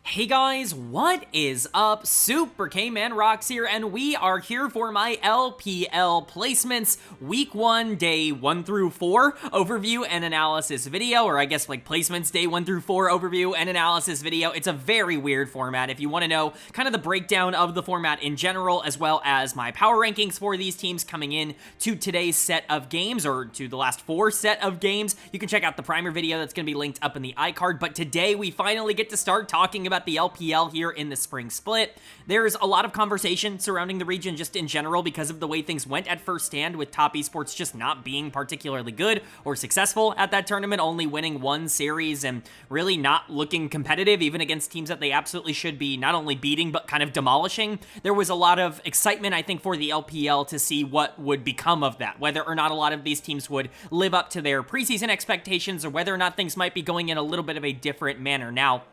Hey guys, what is up? Super K-Man Rocks here, and we are here for my LPL placements week 1, day 1 through 4 overview and analysis video, or I guess like placements day 1 through 4 overview and analysis video. It's a very weird format. If you want to know kind of the breakdown of the format in general, as well as my power rankings for these teams coming in to today's set of games, or to the last 4 set of games, you can check out the primer video that's going to be linked up in the iCard. But today we finally get to start talking about the LPL here in the spring split. There's a lot of conversation surrounding the region just in general because of the way things went at first stand, with top esports just not being particularly good or successful at that tournament, only winning one series and really not looking competitive even against teams that they absolutely should be not only beating but kind of demolishing. There was a lot of excitement, I think, for the LPL to see what would become of that, whether or not a lot of these teams would live up to their preseason expectations or whether or not things might be going in a little bit of a different manner. Now,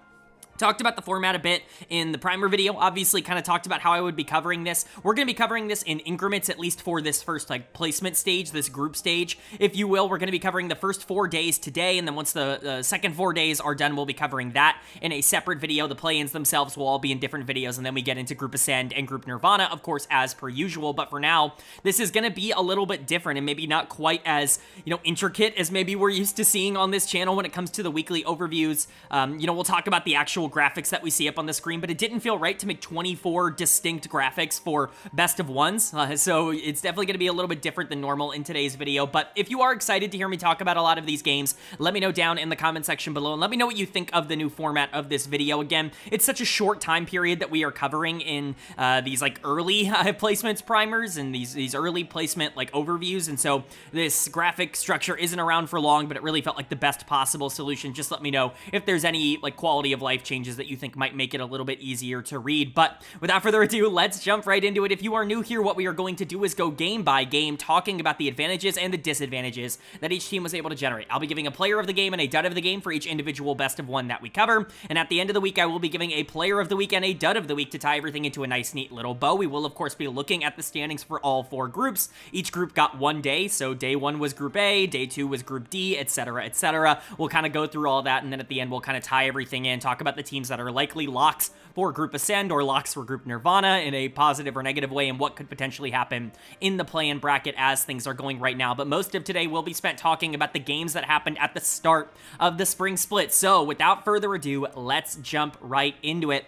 talked about the format a bit in the primer video, obviously kind of talked about how I would be covering this. We're going to be covering this in increments, at least for this first placement stage, this group stage, if you will. We're going to be covering the first 4 days today, and then once the second 4 days are done, we'll be covering that in a separate video. The play-ins themselves will all be in different videos, and then we get into Group Ascend and Group Nirvana, of course, as per usual. But for now, this is going to be a little bit different and maybe not quite as, intricate as maybe we're used to seeing on this channel when it comes to the weekly overviews. We'll talk about the actual graphics that we see up on the screen, but it didn't feel right to make 24 distinct graphics for best of ones, so it's definitely going to be a little bit different than normal in today's video. But if you are excited to hear me talk about a lot of these games, let me know down in the comment section below, and let me know what you think of the new format of this video. Again, it's such a short time period that we are covering in these early placements primers and these early placement overviews, and so this graphic structure isn't around for long, but it really felt like the best possible solution. Just let me know if there's any quality of life changes that you think might make it a little bit easier to read. But without further ado, let's jump right into it. If you are new here, what we are going to do is go game by game, talking about the advantages and the disadvantages that each team was able to generate. I'll be giving a player of the game and a dud of the game for each individual best of one that we cover, and at the end of the week, I will be giving a player of the week and a dud of the week to tie everything into a nice, neat little bow. We will, of course, be looking at the standings for all 4 groups. Each group got 1 day, so day 1 was Group A, day 2 was Group D, etc., etc. We'll kind of go through all that, and then at the end, we'll kind of tie everything in, talk about the teams that are likely locks for Group Ascend or locks for Group Nirvana in a positive or negative way, and what could potentially happen in the play-in bracket as things are going right now. But most of today will be spent talking about the games that happened at the start of the spring split. So without further ado, let's jump right into it.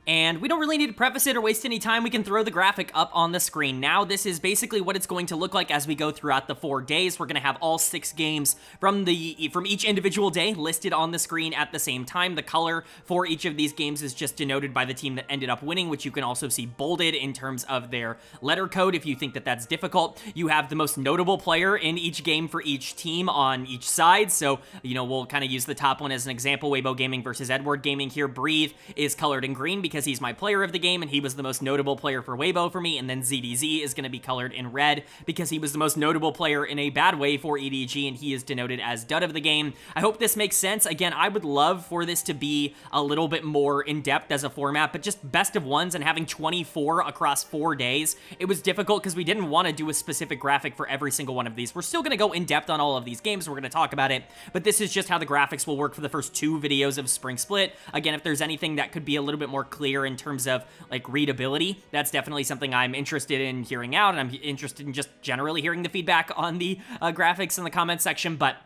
And we don't really need to preface it or waste any time. We can throw the graphic up on the screen now. This is basically what it's going to look like as we go throughout the 4 days. We're going to have all 6 games from each individual day listed on the screen at the same time. The color for each of these games is just denoted by the team that ended up winning, which you can also see bolded in terms of their letter code if you think that that's difficult. You have the most notable player in each game for each team on each side. So, we'll kind of use the top one as an example. Weibo Gaming versus Edward Gaming here. Breathe is colored in green because he's my player of the game, and he was the most notable player for Weibo for me. And then ZDZ is going to be colored in red because he was the most notable player in a bad way for EDG, and he is denoted as dud of the game. I hope this makes sense. Again, I would love for this to be a little bit more in-depth as a format, but just best of ones and having 24 across 4 days, it was difficult because we didn't want to do a specific graphic for every single one of these. We're still going to go in-depth on all of these games. We're going to talk about it, but this is just how the graphics will work for the first 2 videos of Spring Split. Again, if there's anything that could be a little bit more clear in terms of readability, that's definitely something I'm interested in hearing out, and I'm interested in just generally hearing the feedback on the graphics in the comment section. But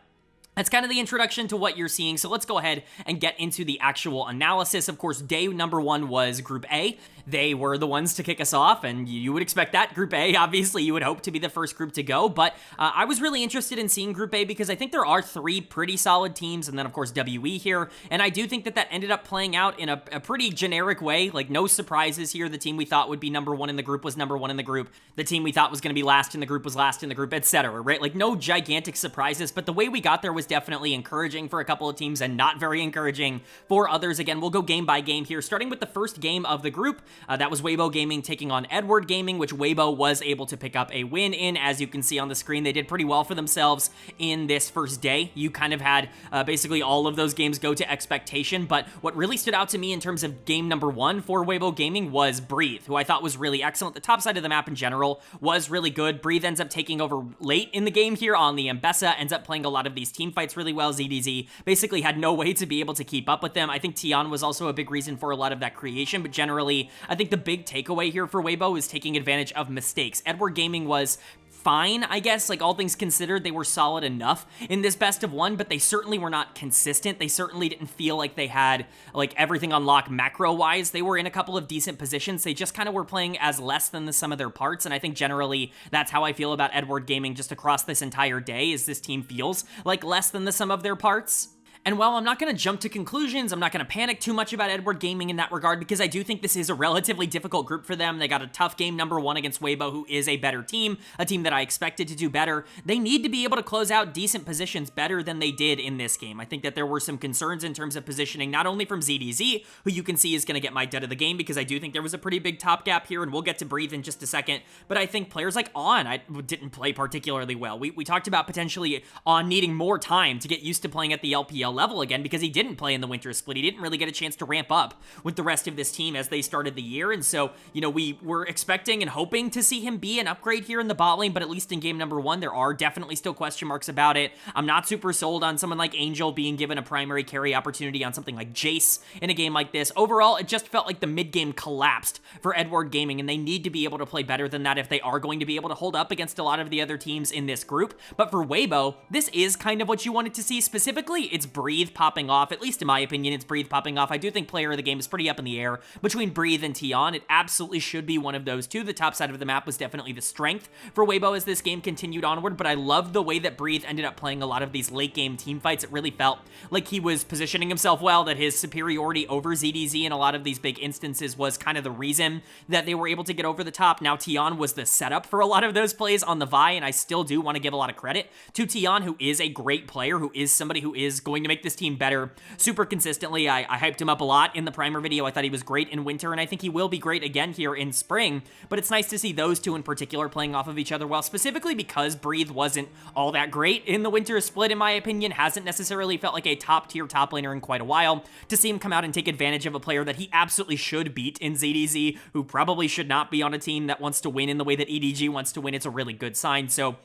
that's kind of the introduction to what you're seeing, so let's go ahead and get into the actual analysis. Of course, day number 1 was Group A. They were the ones to kick us off, and you would expect that. Group A, obviously, you would hope to be the first group to go, but I was really interested in seeing Group A because I think there are 3 pretty solid teams, and then, of course, WE here, and I do think that that ended up playing out in a pretty generic way. No surprises here. The team we thought would be number 1 in the group was number 1 in the group. The team we thought was going to be last in the group was last in the group, etc., right? No gigantic surprises, but the way we got there was definitely encouraging for a couple of teams and not very encouraging for others. Again, we'll go game by game here, starting with the first game of the group. That was Weibo Gaming taking on Edward Gaming, which Weibo was able to pick up a win in. As you can see on the screen, they did pretty well for themselves in this first day. You kind of had basically all of those games go to expectation, but what really stood out to me in terms of game number 1 for Weibo Gaming was Breathe, who I thought was really excellent. The top side of the map in general was really good. Breathe ends up taking over late in the game here on the Mbessa, ends up playing a lot of these team team fights really well. ZDZ basically had no way to be able to keep up with them. I think Tian was also a big reason for a lot of that creation, but generally, I think the big takeaway here for Weibo is taking advantage of mistakes. Edward Gaming was fine, I guess. Like, all things considered, they were solid enough in this best of one, but they certainly were not consistent. They certainly didn't feel like they had, like, everything on lock macro-wise. They were in a couple of decent positions. They just kind of were playing as less than the sum of their parts, and I think generally that's how I feel about Edward Gaming just across this entire day, is this team feels like less than the sum of their parts. And while I'm not going to jump to conclusions, I'm not going to panic too much about Edward Gaming in that regard, because I do think this is a relatively difficult group for them. They got a tough game number one against Weibo, who is a better team, a team that I expected to do better. They need to be able to close out decent positions better than they did in this game. I think that there were some concerns in terms of positioning, not only from ZDZ, who you can see is going to get my dead of the game, because I do think there was a pretty big top gap here, and we'll get to Breathe in just a second, but I think players like On didn't play particularly well. We talked about potentially On needing more time to get used to playing at the LPL level again, because he didn't play in the winter split. He didn't really get a chance to ramp up with the rest of this team as they started the year, and so, you know, we were expecting and hoping to see him be an upgrade here in the bot lane, but at least in game number one, there are definitely still question marks about it. I'm not super sold on someone like Angel being given a primary carry opportunity on something like Jace in a game like this. Overall, it just felt like the mid-game collapsed for Edward Gaming, and they need to be able to play better than that if they are going to be able to hold up against a lot of the other teams in this group. But for Weibo, this is kind of what you wanted to see. Specifically, it's Breathe popping off. At least in my opinion, it's Breathe popping off. I do think player of the game is pretty up in the air between Breathe and Tian. It absolutely should be one of those two. The top side of the map was definitely the strength for Weibo as this game continued onward, but I love the way that Breathe ended up playing a lot of these late game team fights. It really felt like he was positioning himself well, that his superiority over ZDZ in a lot of these big instances was kind of the reason that they were able to get over the top. Now, Tian was the setup for a lot of those plays on the Vi, and I still do want to give a lot of credit to Tian, who is a great player, who is somebody who is going to make this team better super consistently. I hyped him up a lot in the primer video. I thought he was great in winter, and I think he will be great again here in spring, but it's nice to see those two in particular playing off of each other well, specifically because Breathe wasn't all that great in the winter split, in my opinion. Hasn't necessarily felt like a top-tier top laner in quite a while. To see him come out and take advantage of a player that he absolutely should beat in ZDZ, who probably should not be on a team that wants to win in the way that EDG wants to win, it's a really good sign. So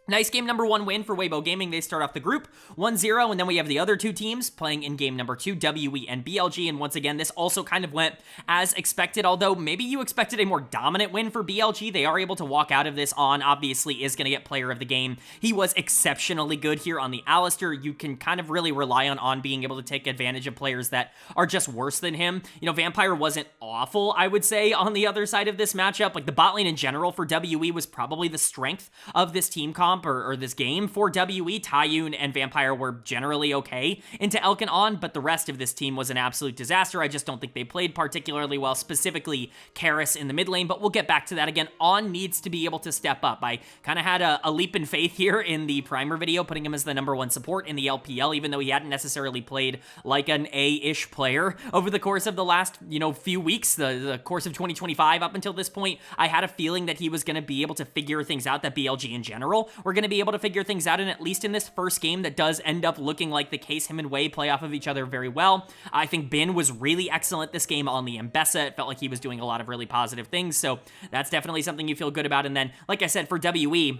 nice game number one win for Weibo Gaming. They start off the group 1-0, and then we have the other two teams playing in game number two, WE and BLG, and once again, this also kind of went as expected, although maybe you expected a more dominant win for BLG. They are able to walk out of this. On obviously is going to get player of the game. He was exceptionally good here on the Alistair. You can kind of really rely on being able to take advantage of players that are just worse than him. You know, Vampire wasn't awful, I would say, on the other side of this matchup. Like, the bot lane in general for WE was probably the strength of this team comp, or this game for WE. Taiyun and Vampire were generally okay into Elkin On, but the rest of this team was an absolute disaster. I just don't think they played particularly well, specifically Karis in the mid lane, but we'll get back to that again. On needs to be able to step up. I kind of had a leap in faith here in the primer video, putting him as the number one support in the LPL, even though he hadn't necessarily played like an A-ish player over the course of the last, you know, few weeks, the course of 2025 up until this point. I had a feeling that he was going to be able to figure things out, that BLG in general were going to be able to figure things out, and at least in this first game that does end up looking like the case, him and Wei play off of each other very well. I think Bin was really excellent this game on the Mbessa. It felt like he was doing a lot of really positive things, so that's definitely something you feel good about. And then, like I said, for WE,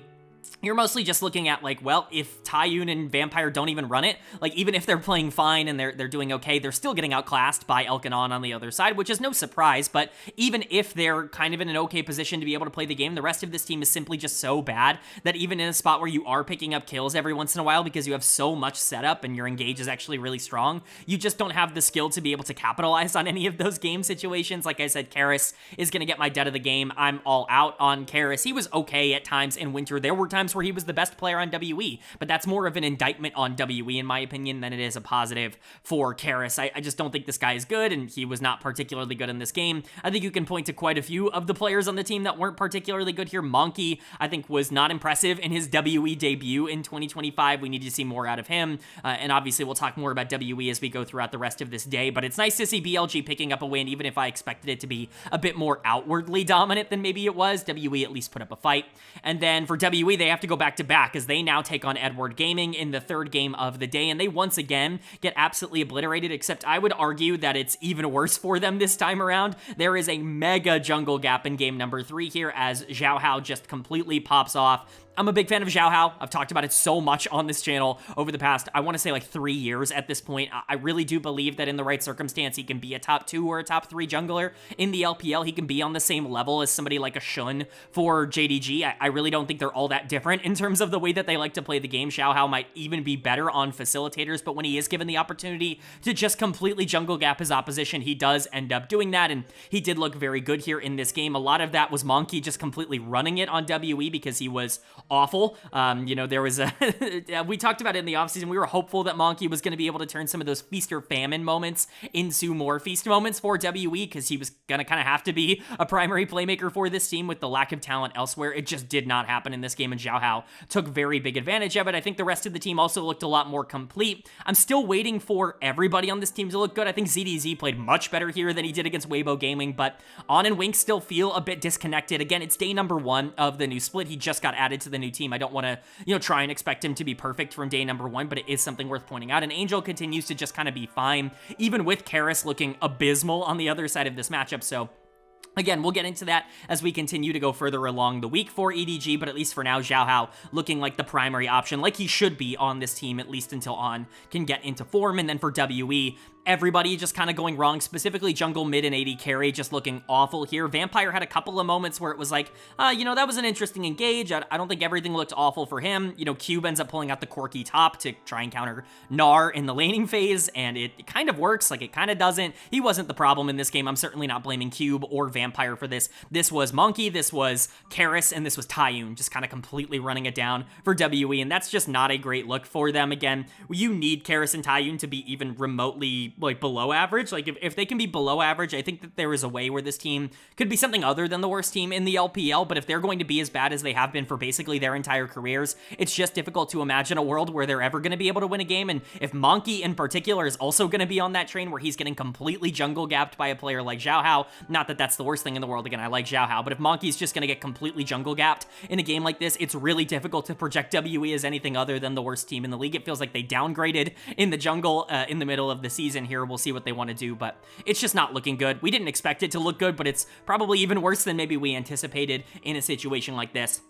you're mostly just looking at, like, well, if Taiyun and Vampire don't even run it, like, even if they're playing fine and they're doing okay, they're still getting outclassed by Elkin on the other side, which is no surprise. But even if they're kind of in an okay position to be able to play the game, the rest of this team is simply just so bad that even in a spot where you are picking up kills every once in a while because you have so much setup and your engage is actually really strong, you just don't have the skill to be able to capitalize on any of those game situations. Like I said, Karis is going to get my dead of the game. I'm all out on Karis. He was okay at times in winter. There were times where he was the best player on WE, but that's more of an indictment on WE, in my opinion, than it is a positive for Karis. I just don't think this guy is good, and he was not particularly good in this game. I think you can point to quite a few of the players on the team that weren't particularly good here. Monkey, I think, was not impressive in his WE debut in 2025. We need to see more out of him, and obviously we'll talk more about WE as we go throughout the rest of this day, but it's nice to see BLG picking up a win, even if I expected it to be a bit more outwardly dominant than maybe it was. WE at least put up a fight. And then for WE, they have to go back to back as they now take on Edward Gaming in the third game of the day, and they once again get absolutely obliterated, except I would argue that it's even worse for them this time around. There is a mega jungle gap in game number 3 here as Zhao Hao just completely pops off I'm a big fan of Xiaohao. I've talked about it so much on this channel over the past, I want to say like 3 years at this point. I really do believe that in the right circumstance, he can be a top 2 or a top 3 jungler in the LPL. He can be on the same level as somebody like a Shun for JDG. I really don't think they're all that different in terms of the way that they like to play the game. Xiaohao might even be better on facilitators, but when he is given the opportunity to just completely jungle gap his opposition, he does end up doing that, and he did look very good here in this game. A lot of that was Monkey just completely running it on WE because he was awful. You know, there was a we talked about it in the offseason. We were hopeful that Monkey was going to be able to turn some of those feast or famine moments into more feast moments for WE, because he was going to kind of have to be a primary playmaker for this team with the lack of talent elsewhere. It just did not happen in this game, and Xiaohao took very big advantage of it. I think the rest of the team also looked a lot more complete. I'm still waiting for everybody on this team to look good. I think ZDZ played much better here than he did against Weibo Gaming, but On and Wink still feel a bit disconnected. Again, it's day number 1 of the new split. He just got added to the new team. I don't want to, you know, try and expect him to be perfect from day number 1, but it is something worth pointing out. And Angel continues to just kind of be fine, even with Karis looking abysmal on the other side of this matchup. So again, we'll get into that as we continue to go further along the week for EDG, but at least for now, Xiaohao looking like the primary option, like he should be on this team, at least until On can get into form. And then for WE, everybody just kind of going wrong, specifically jungle, mid, and AD carry just looking awful here. Vampire had a couple of moments where it was like, you know, that was an interesting engage. I don't think everything looked awful for him. You know, Cube ends up pulling out the quirky top to try and counter Gnar in the laning phase, and it kind of works, like it kind of doesn't. He wasn't the problem in this game. I'm certainly not blaming Cube or Vampire for this. This was Monkey, this was Karis, and this was Taiyun just kind of completely running it down for WE, and that's just not a great look for them. Again, you need Karis and Taiyun to be even remotely like below average. Like if they can be below average, I think that there is a way where this team could be something other than the worst team in the LPL, but if they're going to be as bad as they have been for basically their entire careers, it's just difficult to imagine a world where they're ever going to be able to win a game. And if Monkey in particular is also going to be on that train where he's getting completely jungle gapped by a player like Xiaohao, not that that's the worst thing in the world, again, I like Xiaohao, but if Monkey's just going to get completely jungle gapped in a game like this, it's really difficult to project WE as anything other than the worst team in the league. It feels like they downgraded in the jungle in the middle of the season here. We'll see what they want to do, but it's just not looking good. We didn't expect it to look good, but it's probably even worse than maybe we anticipated in a situation like this.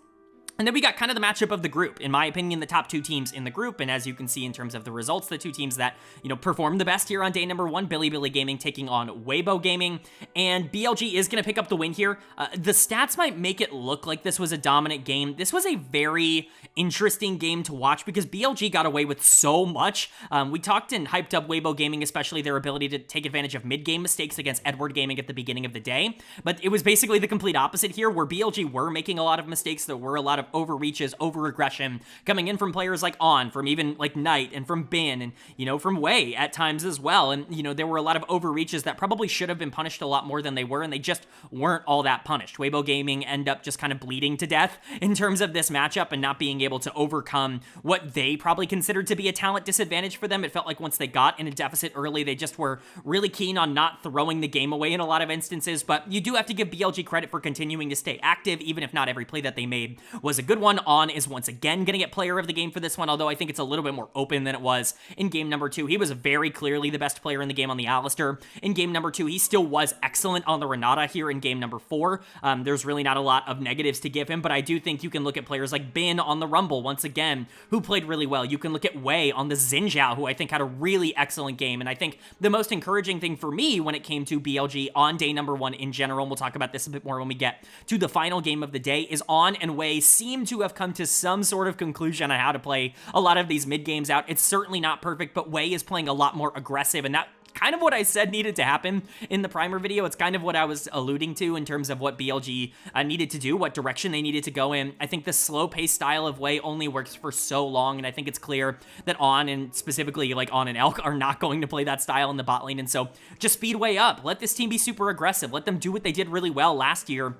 And then we got kind of the matchup of the group. In my opinion, the top 2 teams in the group, and as you can see in terms of the results, the 2 teams that, you know, performed the best here on day number 1, Bilibili Gaming taking on Weibo Gaming, and BLG is going to pick up the win here. The stats might make it look like this was a dominant game. This was a very interesting game to watch because BLG got away with so much. We talked and hyped up Weibo Gaming, especially their ability to take advantage of mid-game mistakes against Edward Gaming at the beginning of the day, but it was basically the complete opposite here, where BLG were making a lot of mistakes. There were a lot of overreaches, over-aggression coming in from players like On, from even like Knight, and from Bin, and, you know, from Wei at times as well. And, you know, there were a lot of overreaches that probably should have been punished a lot more than they were, and they just weren't all that punished. Weibo Gaming end up just kind of bleeding to death in terms of this matchup and not being able to overcome what they probably considered to be a talent disadvantage for them. It felt like once they got in a deficit early, they just were really keen on not throwing the game away in a lot of instances, but you do have to give BLG credit for continuing to stay active, even if not every play that they made was a good one. On is once again going to get player of the game for this one, although I think it's a little bit more open than it was in game number 2. He was very clearly the best player in the game on the Alistar. In game number 2, he still was excellent on the Renata here in game number 4. There's really not a lot of negatives to give him, but I do think you can look at players like Bin on the Rumble, once again, who played really well. You can look at Wei on the Xin Zhao, who I think had a really excellent game, and I think the most encouraging thing for me when it came to BLG on day number 1 in general, and we'll talk about this a bit more when we get to the final game of the day, is On and Wei seem to have come to some sort of conclusion on how to play a lot of these mid games out. It's certainly not perfect, but Wei is playing a lot more aggressive, and that kind of what I said needed to happen in the primer video. It's kind of what I was alluding to in terms of what BLG needed to do, what direction they needed to go in. I think the slow pace style of Wei only works for so long, and I think it's clear that On, and specifically like On and Elk, are not going to play that style in the bot lane, and so just speed Wei up. Let this team be super aggressive. Let them do what they did really well last year,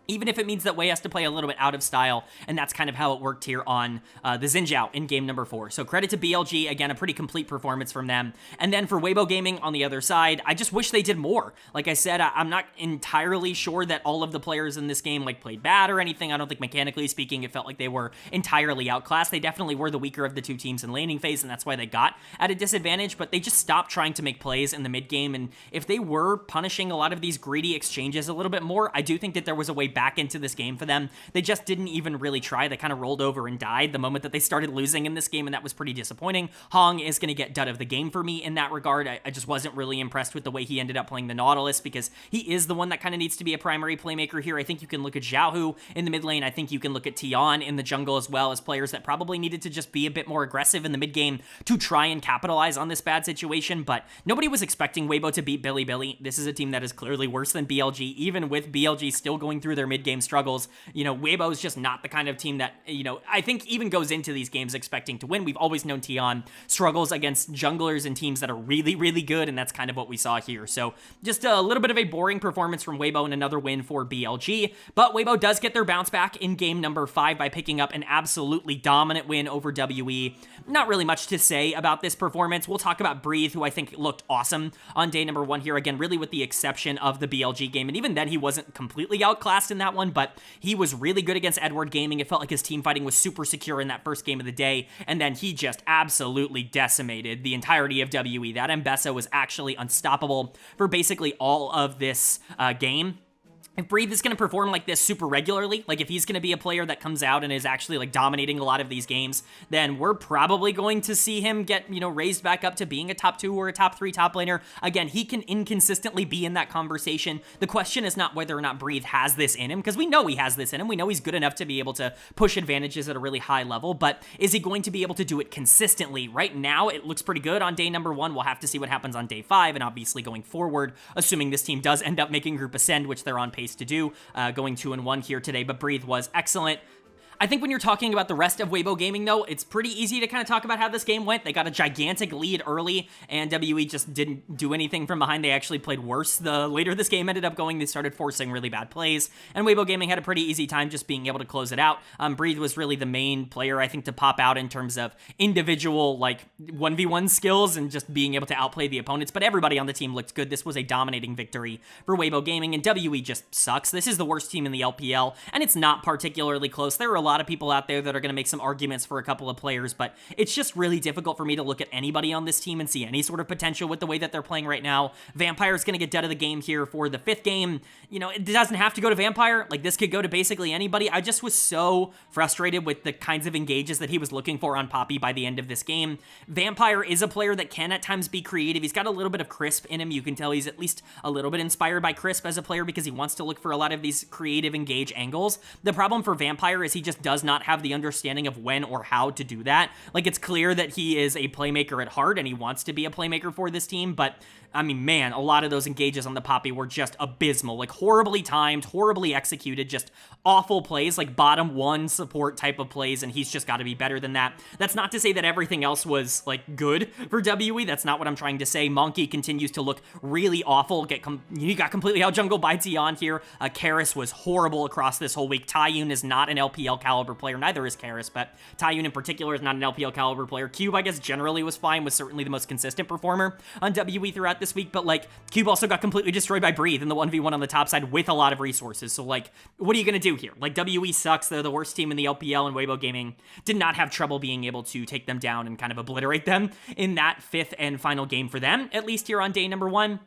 even if it means that Wei has to play a little bit out of style, and that's kind of how it worked here on the Xin Zhao in game number 4. So credit to BLG, again, a pretty complete performance from them. And then for Weibo Gaming on the other side, I just wish they did more. Like I said, I'm not entirely sure that all of the players in this game like played bad or anything. I don't think mechanically speaking, it felt like they were entirely outclassed. They definitely were the weaker of the 2 teams in laning phase, and that's why they got at a disadvantage, but they just stopped trying to make plays in the mid game. And if they were punishing a lot of these greedy exchanges a little bit more, I do think that there was a way back into this game for them. They just didn't even really try. They kind of rolled over and died the moment that they started losing in this game, and that was pretty disappointing. Hong is going to get dud of the game for me in that regard. I just wasn't really impressed with the way he ended up playing the Nautilus, because he is the one that kind of needs to be a primary playmaker here. I think you can look at Xiaohu in the mid lane. I think you can look at Tian in the jungle as well, as players that probably needed to just be a bit more aggressive in the mid game to try and capitalize on this bad situation, but nobody was expecting Weibo to beat Billy. This is a team that is clearly worse than BLG, even with BLG still going through their mid game struggles. Weibo is just not the kind of team that, I think even goes into these games expecting to win. We've always known Tian struggles against junglers and teams that are really, really good, and that's kind of what we saw here. So just a little bit of a boring performance from Weibo and another win for BLG, but Weibo does get their bounce back in game number 5 by picking up an absolutely dominant win over WE. Not really much to say about this performance. We'll talk about Breathe, who I think looked awesome on day number 1 here, again, really with the exception of the BLG game, and even then he wasn't completely outclassed in that one, but he was really good against Edward Gaming. It felt like his team fighting was super secure in that first game of the day, and then he just absolutely decimated the entirety of WE. That Mbessa was actually unstoppable for basically all of this game. If Breathe is going to perform like this super regularly, like if he's going to be a player that comes out and is actually like dominating a lot of these games, then we're probably going to see him get, raised back up to being a top 2 or a top 3 top laner. Again, he can inconsistently be in that conversation. The question is not whether or not Breathe has this in him, because we know he has this in him. We know he's good enough to be able to push advantages at a really high level, but is he going to be able to do it consistently? Right now, it looks pretty good on day number 1. We'll have to see what happens on day 5, and obviously going forward, assuming this team does end up making Group Ascend, which they're on pace to do, going 2-1 here today, but Breathe was excellent. I think when you're talking about the rest of Weibo Gaming, though, it's pretty easy to kind of talk about how this game went. They got a gigantic lead early, and WE just didn't do anything from behind. They actually played worse. The later this game ended up going, they started forcing really bad plays, and Weibo Gaming had a pretty easy time just being able to close it out. Breathe was really the main player, I think, to pop out in terms of individual, 1v1 skills and just being able to outplay the opponents, but everybody on the team looked good. This was a dominating victory for Weibo Gaming, and WE just sucks. This is the worst team in the LPL, and it's not particularly close. There are a lot of people out there that are going to make some arguments for a couple of players, but it's just really difficult for me to look at anybody on this team and see any sort of potential with the way that they're playing right now. Vampire's going to get dead of the game here for the 5th game. It doesn't have to go to Vampire. This could go to basically anybody. I just was so frustrated with the kinds of engages that he was looking for on Poppy by the end of this game. Vampire is a player that can at times be creative. He's got a little bit of Crisp in him. You can tell he's at least a little bit inspired by Crisp as a player because he wants to look for a lot of these creative engage angles. The problem for Vampire is he just does not have the understanding of when or how to do that. It's clear that he is a playmaker at heart and he wants to be a playmaker for this team, but I mean, man, a lot of those engages on the Poppy were just abysmal, horribly timed, horribly executed, just awful plays, bottom 1 support type of plays, and he's just got to be better than that. That's not to say that everything else was, good for WE. That's not what I'm trying to say. Monkey continues to look really awful. He got completely out-jungled by Tion here. Karis was horrible across this whole week. Taiyun is not an LPL caliber player. Neither is Karis, but Taiyun in particular is not an LPL caliber player. Cube, I guess, generally was fine, was certainly the most consistent performer on WE throughout this week, but Cube also got completely destroyed by Breathe in the 1v1 on the top side with a lot of resources. So what are you going to do here? WE sucks. They're the worst team in the LPL, and Weibo Gaming did not have trouble being able to take them down and kind of obliterate them in that 5th and final game for them, at least here on day number 1.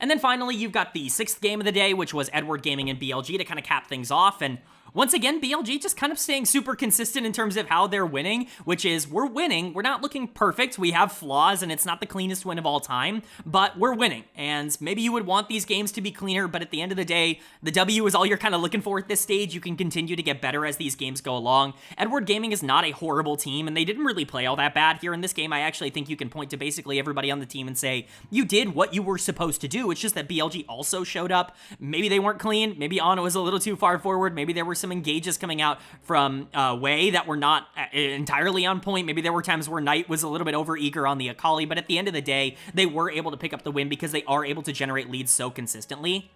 And then finally, you've got the 6th game of the day, which was Edward Gaming and BLG to kind of cap things off, and once again, BLG just kind of staying super consistent in terms of how they're winning, which is we're winning. We're not looking perfect. We have flaws, and it's not the cleanest win of all time, but we're winning. And maybe you would want these games to be cleaner, but at the end of the day, the W is all you're kind of looking for at this stage. You can continue to get better as these games go along. Edward Gaming is not a horrible team, and they didn't really play all that bad here in this game. I actually think you can point to basically everybody on the team and say, you did what you were supposed to do. It's just that BLG also showed up. Maybe they weren't clean. Maybe Ana was a little too far forward. Maybe there were some engages coming out from Wei that were not entirely on point. Maybe there were times where Knight was a little bit over-eager on the Akali, but at the end of the day, they were able to pick up the win because they are able to generate leads so consistently.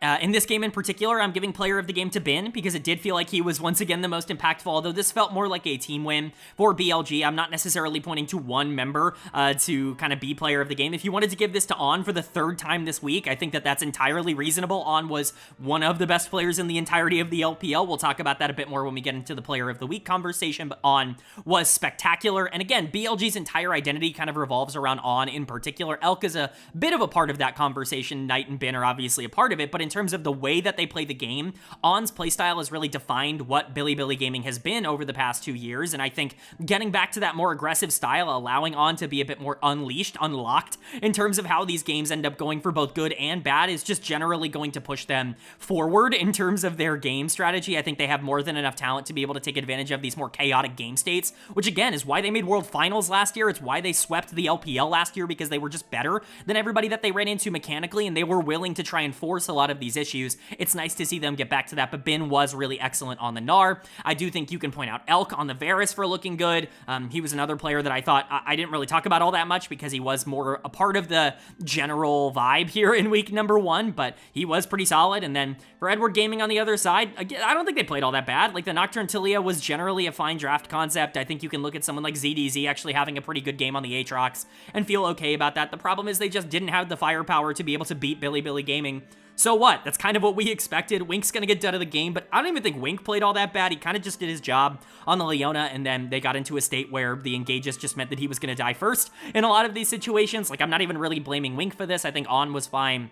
In this game in particular, I'm giving player of the game to Bin because it did feel like he was once again the most impactful, although this felt more like a team win for BLG. I'm not necessarily pointing to one member to kind of be player of the game. If you wanted to give this to On for the 3rd time this week, I think that that's entirely reasonable. On was one of the best players in the entirety of the LPL. We'll talk about that a bit more when we get into the player of the week conversation, but On was spectacular. And again, BLG's entire identity kind of revolves around On in particular. Elk is a bit of a part of that conversation. Knight and Bin are obviously a part of it, but in terms of the way that they play the game, On's playstyle has really defined what Billy Gaming has been over the past 2 years, and I think getting back to that more aggressive style, allowing On to be a bit more unleashed, unlocked, in terms of how these games end up going for both good and bad, is just generally going to push them forward in terms of their game strategy. I think they have more than enough talent to be able to take advantage of these more chaotic game states, which again is why they made World Finals last year. It's why they swept the LPL last year, because they were just better than everybody that they ran into mechanically, and they were willing to try and force a lot of these issues. It's nice to see them get back to that, but Bin was really excellent on the Gnar. I do think you can point out Elk on the Varus for looking good. He was another player that I thought I didn't really talk about all that much because he was more a part of the general vibe here in week number 1, but he was pretty solid. And then for Edward Gaming on the other side, again, I don't think they played all that bad. Like, the Nocturne Tilia was generally a fine draft concept. I think you can look at someone like ZDZ actually having a pretty good game on the Aatrox and feel okay about that. The problem is they just didn't have the firepower to be able to beat Billy Gaming. So what? That's kind of what we expected. Wink's gonna get done of the game, but I don't even think Wink played all that bad. He kind of just did his job on the Leona, and then they got into a state where the engages just meant that he was gonna die first in a lot of these situations. Like, I'm not even really blaming Wink for this. I think On was fine.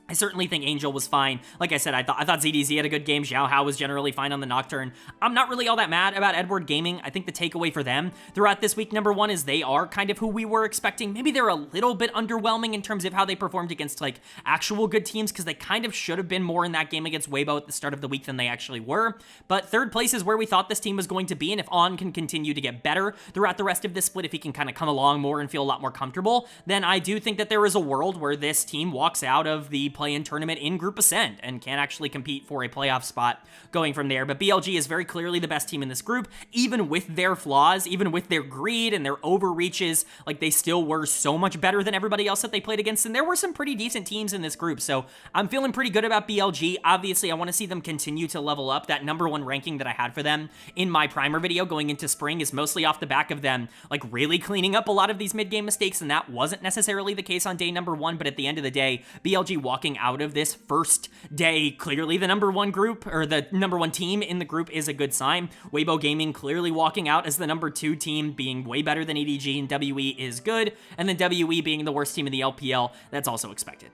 I certainly think Angel was fine. Like I said, I thought ZDZ had a good game. Xiao Hao was generally fine on the Nocturne. I'm not really all that mad about Edward Gaming. I think the takeaway for them throughout this week number 1 is they are kind of who we were expecting. Maybe they're a little bit underwhelming in terms of how they performed against, like, actual good teams, because they kind of should have been more in that game against Weibo at the start of the week than they actually were. But 3rd place is where we thought this team was going to be, and if On can continue to get better throughout the rest of this split, if he can kind of come along more and feel a lot more comfortable, then I do think that there is a world where this team walks out of the play-in tournament in Group Ascent and can actually compete for a playoff spot going from there. But BLG is very clearly the best team in this group, even with their flaws, even with their greed and their overreaches. Like, they still were so much better than everybody else that they played against, and there were some pretty decent teams in this group. So I'm feeling pretty good about BLG. Obviously, I want to see them continue to level up. That number 1 ranking that I had for them in my primer video going into spring is mostly off the back of them, like, really cleaning up a lot of these mid-game mistakes, and that wasn't necessarily the case on day number 1. But at the end of the day, BLG walking out of this first day clearly the number 1 group, or the number 1 team in the group, is a good sign. Weibo Gaming clearly walking out as the number 2 team, being way better than EDG and WE, is good, and then WE being the worst team in the LPL, that's also expected.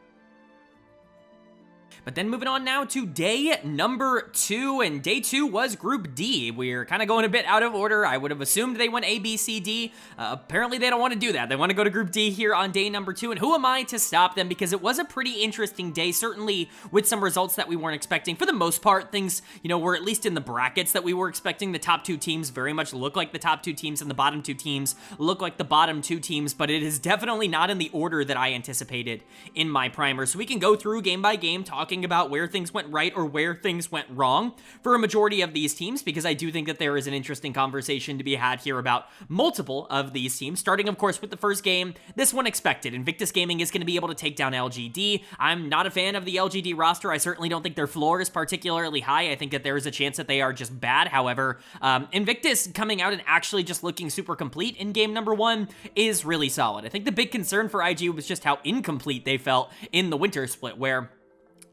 But then moving on now to day number 2, and day 2 was Group D. We're kind of going a bit out of order. I would have assumed they went A, B, C, D. Apparently they don't want to do that. They want to go to Group D here on day number 2, and who am I to stop them? Because it was a pretty interesting day, certainly with some results that we weren't expecting. For the most part, things, were at least in the brackets that we were expecting. The top 2 teams very much look like the top 2 teams, and the bottom 2 teams look like the bottom 2 teams, but it is definitely not in the order that I anticipated in my primer. So we can go through game by game, talking about where things went right or where things went wrong for a majority of these teams, because I do think that there is an interesting conversation to be had here about multiple of these teams, starting of course with the first game. This one expected. Invictus Gaming is going to be able to take down LGD. I'm not a fan of the LGD roster. I certainly don't think their floor is particularly high. I think that there is a chance that they are just bad. However, Invictus coming out and actually just looking super complete in game number 1 is really solid. I think the big concern for IG was just how incomplete they felt in the winter split, where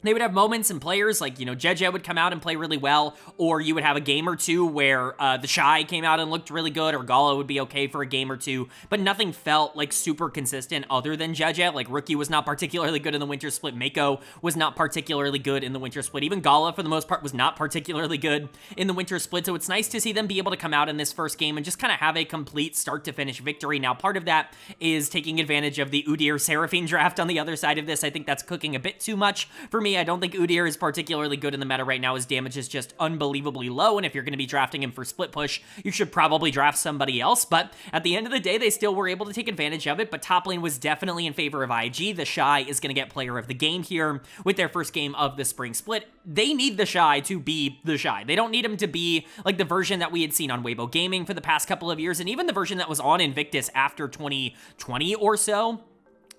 they would have moments and players like, Jeje would come out and play really well, or you would have a game or two where the Shy came out and looked really good, or Gala would be okay for a game or two, but nothing felt like super consistent other than Jeje. Like, Rookie was not particularly good in the winter split. Mako was not particularly good in the winter split. Even Gala, for the most part, was not particularly good in the winter split, so it's nice to see them be able to come out in this first game and just kind of have a complete start-to-finish victory. Now, part of that is taking advantage of the Udyr Seraphine draft on the other side of this. I think that's cooking a bit too much for me. I don't think Udyr is particularly good in the meta right now. His damage is just unbelievably low, and if you're going to be drafting him for split push, you should probably draft somebody else. But at the end of the day, they still were able to take advantage of it, but top lane was definitely in favor of IG. The Shy is going to get player of the game here with their first game of the spring split. They need the Shy to be the Shy. They don't need him to be like the version that we had seen on Weibo Gaming for the past couple of years, and even the version that was on Invictus after 2020 or so.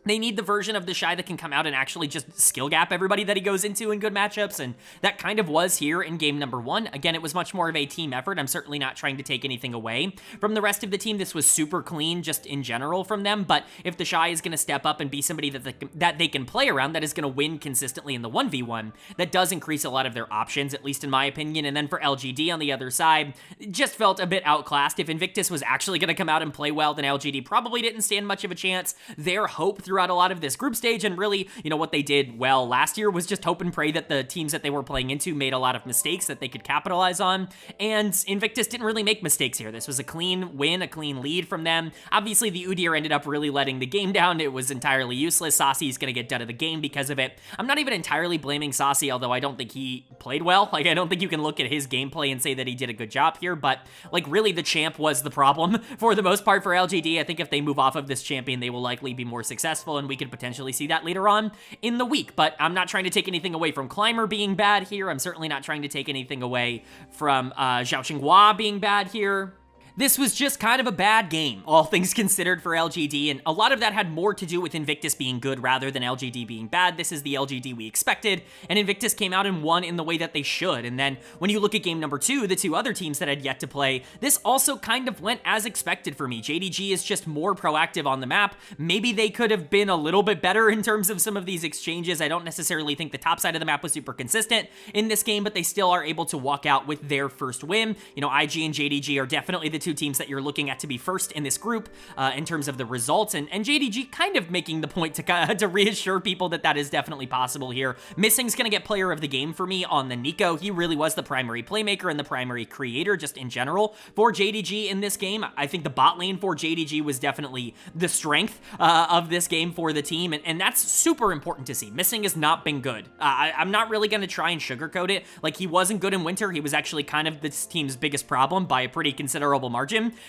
They need the version of the Shy that can come out and actually just skill gap everybody that he goes into in good matchups, and that kind of was here in game number 1. Again, it was much more of a team effort. I'm certainly not trying to take anything away from the rest of the team. This was super clean just in general from them, but if the Shy is going to step up and be somebody that they can play around, that is going to win consistently in the 1v1, that does increase a lot of their options, at least in my opinion. And then for LGD on the other side, just felt a bit outclassed. If Invictus was actually going to come out and play well, then LGD probably didn't stand much of a chance. Their hope throughout throughout a lot of this group stage, and really, you know, what they did well last year was just hope and pray that the teams that they were playing into made a lot of mistakes that they could capitalize on, and Invictus didn't really make mistakes here. This was a clean win, a clean lead from them. Obviously, the Udyr ended up really letting the game down. It was entirely useless. Saucy's gonna get done of the game because of it. I'm not even entirely blaming Saucy, although I don't think he played well. Like, I don't think you can look at his gameplay and say that he did a good job here, but, like, really the champ was the problem for the most part for LGD. I think if they move off of this champion, they will likely be more successful, and we could potentially see that later on in the week. But I'm not trying to take anything away from Climber being bad here. I'm certainly not trying to take anything away from Zhao Qinghua being bad here. This was just kind of a bad game, all things considered, for LGD, and a lot of that had more to do with Invictus being good rather than LGD being bad. This is the LGD we expected, and Invictus came out and won in the way that they should. And then when you look at game number 2, the two other teams that had yet to play, this also kind of went as expected for me. JDG is just more proactive on the map. Maybe they could have been a little bit better in terms of some of these exchanges. I don't necessarily think the top side of the map was super consistent in this game, but they still are able to walk out with their first win. You know, IG and JDG are definitely the two teams that you're looking at to be first in this group in terms of the results, and JDG kind of making the point to reassure people that that is definitely possible here. Missing's gonna get player of the game for me on the Nico. He really was the primary playmaker and the primary creator just in general for JDG in this game. I think the bot lane for JDG was definitely the strength of this game for the team, and that's super important to see. Missing has not been good. I'm not really gonna try and sugarcoat it. Like, he wasn't good in Winter. He was actually kind of this team's biggest problem by a pretty considerable margin.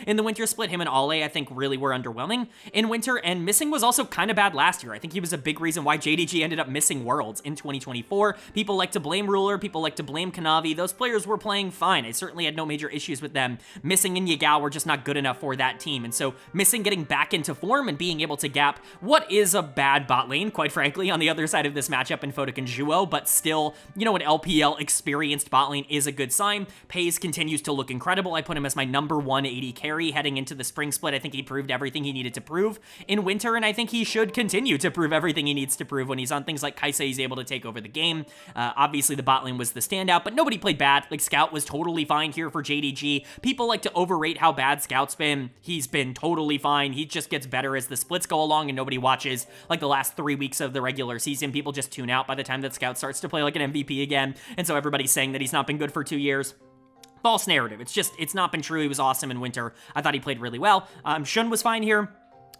In the Winter split, him and Ale, I think, really were underwhelming in Winter, and Missing was also kind of bad last year. I think he was a big reason why JDG ended up missing Worlds in 2024. People like to blame Ruler, people like to blame Kanavi. Those players were playing fine. I certainly had no major issues with them. Missing and Yagao were just not good enough for that team, and so Missing getting back into form and being able to gap what is a bad bot lane, quite frankly, on the other side of this matchup in Photic and Zhuo, but still, you know, an LPL experienced bot lane is a good sign. Pays continues to look incredible. I put him as my number 1 AD carry heading into the spring split. I think he proved everything he needed to prove in Winter, and I think he should continue to prove everything he needs to prove when he's on things like Kaisa. He's able to take over the game. Obviously, the bot lane was the standout, but nobody played bad. Like, Scout was totally fine here for JDG. People like to overrate how bad Scout's been. He's been totally fine. He just gets better as the splits go along, and nobody watches, like, the last 3 weeks of the regular season. People just tune out by the time that Scout starts to play like an MVP again, and so everybody's saying that he's not been good for 2 years. False narrative. It's not been true. He was awesome in Winter. I thought he played really well. Shun was fine here.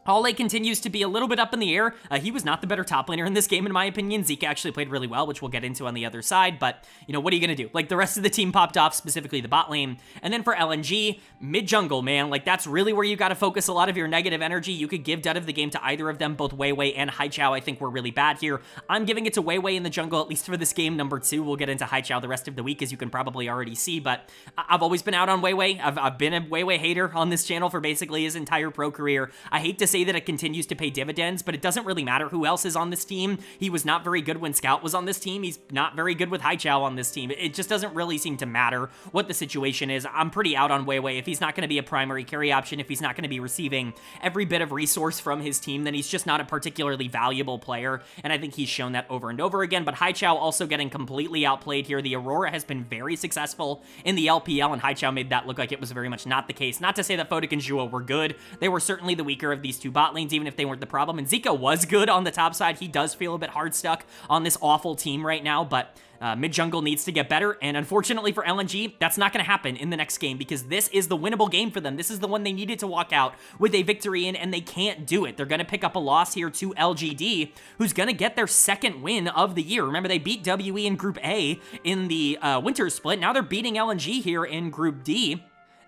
Ale continues to be a little bit up in the air. He was not the better top laner in this game, in my opinion. Zeke actually played really well, which we'll get into on the other side, but, you know, what are you gonna do? Like, the rest of the team popped off, specifically the bot lane. And then for LNG, mid-jungle, man, like, that's really where you gotta focus a lot of your negative energy. You could give dud of the game to either of them. Both Weiwei and Haichao, I think, were really bad here. I'm giving it to Weiwei in the jungle, at least for this game number 2. We'll get into Haichao the rest of the week, as you can probably already see, but I've always been out on Weiwei. I've been a Weiwei hater on this channel for basically his entire pro career. I hate to say that it continues to pay dividends, but it doesn't really matter who else is on this team. He was not very good when Scout was on this team. He's not very good with Haichao on this team. It just doesn't really seem to matter what the situation is. I'm pretty out on Weiwei. If he's not going to be a primary carry option, if he's not going to be receiving every bit of resource from his team, then he's just not a particularly valuable player, and I think he's shown that over and over again. But Haichao also getting completely outplayed here. The Aurora has been very successful in the LPL, and Haichao made that look like it was very much not the case. Not to say that Photic and Zhuo were good. They were certainly the weaker of these two bot lanes, even if they weren't the problem. And Zika was good on the top side. He does feel a bit hard stuck on this awful team right now, but mid-jungle needs to get better, and unfortunately for LNG, that's not going to happen in the next game, because this is the winnable game for them. This is the one they needed to walk out with a victory in, and they can't do it. They're going to pick up a loss here to LGD, who's going to get their second win of the year. Remember, they beat WE in Group A in the Winter Split. Now they're beating LNG here in Group D.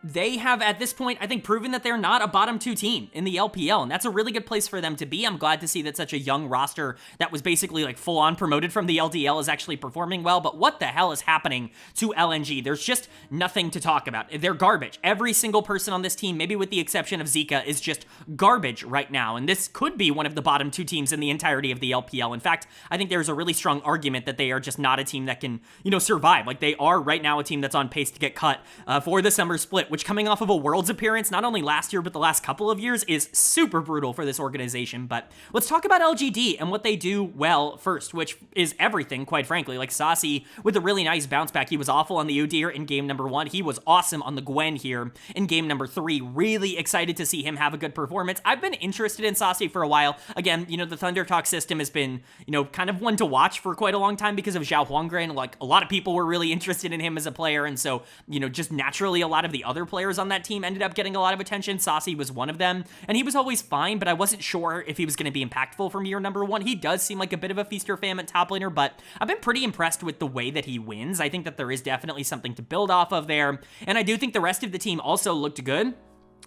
They have, at this point, I think, proven that they're not a bottom 2 team in the LPL, and that's a really good place for them to be. I'm glad to see that such a young roster that was basically, like, full-on promoted from the LDL is actually performing well, but what the hell is happening to LNG? There's just nothing to talk about. They're garbage. Every single person on this team, maybe with the exception of Zika, is just garbage right now, and this could be one of the bottom 2 teams in the entirety of the LPL. In fact, I think there's a really strong argument that they are just not a team that can, you know, survive. Like, they are right now a team that's on pace to get cut for the summer split, which coming off of a Worlds appearance, not only last year, but the last couple of years, is super brutal for this organization. But let's talk about LGD and what they do well first, which is everything, quite frankly. Like Saucy with a really nice bounce back. He was awful on the Udyr in game number 1. He was awesome on the Gwen here in game number 3. Really excited to see him have a good performance. I've been interested in Saucy for a while. Again, you know, the Thunder Talk system has been, you know, kind of one to watch for quite a long time because of Zhao Huanggren. Like, a lot of people were really interested in him as a player, and so, you know, just naturally a lot of the other players on that team ended up getting a lot of attention. Saucy was one of them, and he was always fine, but I wasn't sure if he was going to be impactful from year number 1. He does seem like a bit of a feast or famine top laner, but I've been pretty impressed with the way that he wins. I think that there is definitely something to build off of there, and I do think the rest of the team also looked good.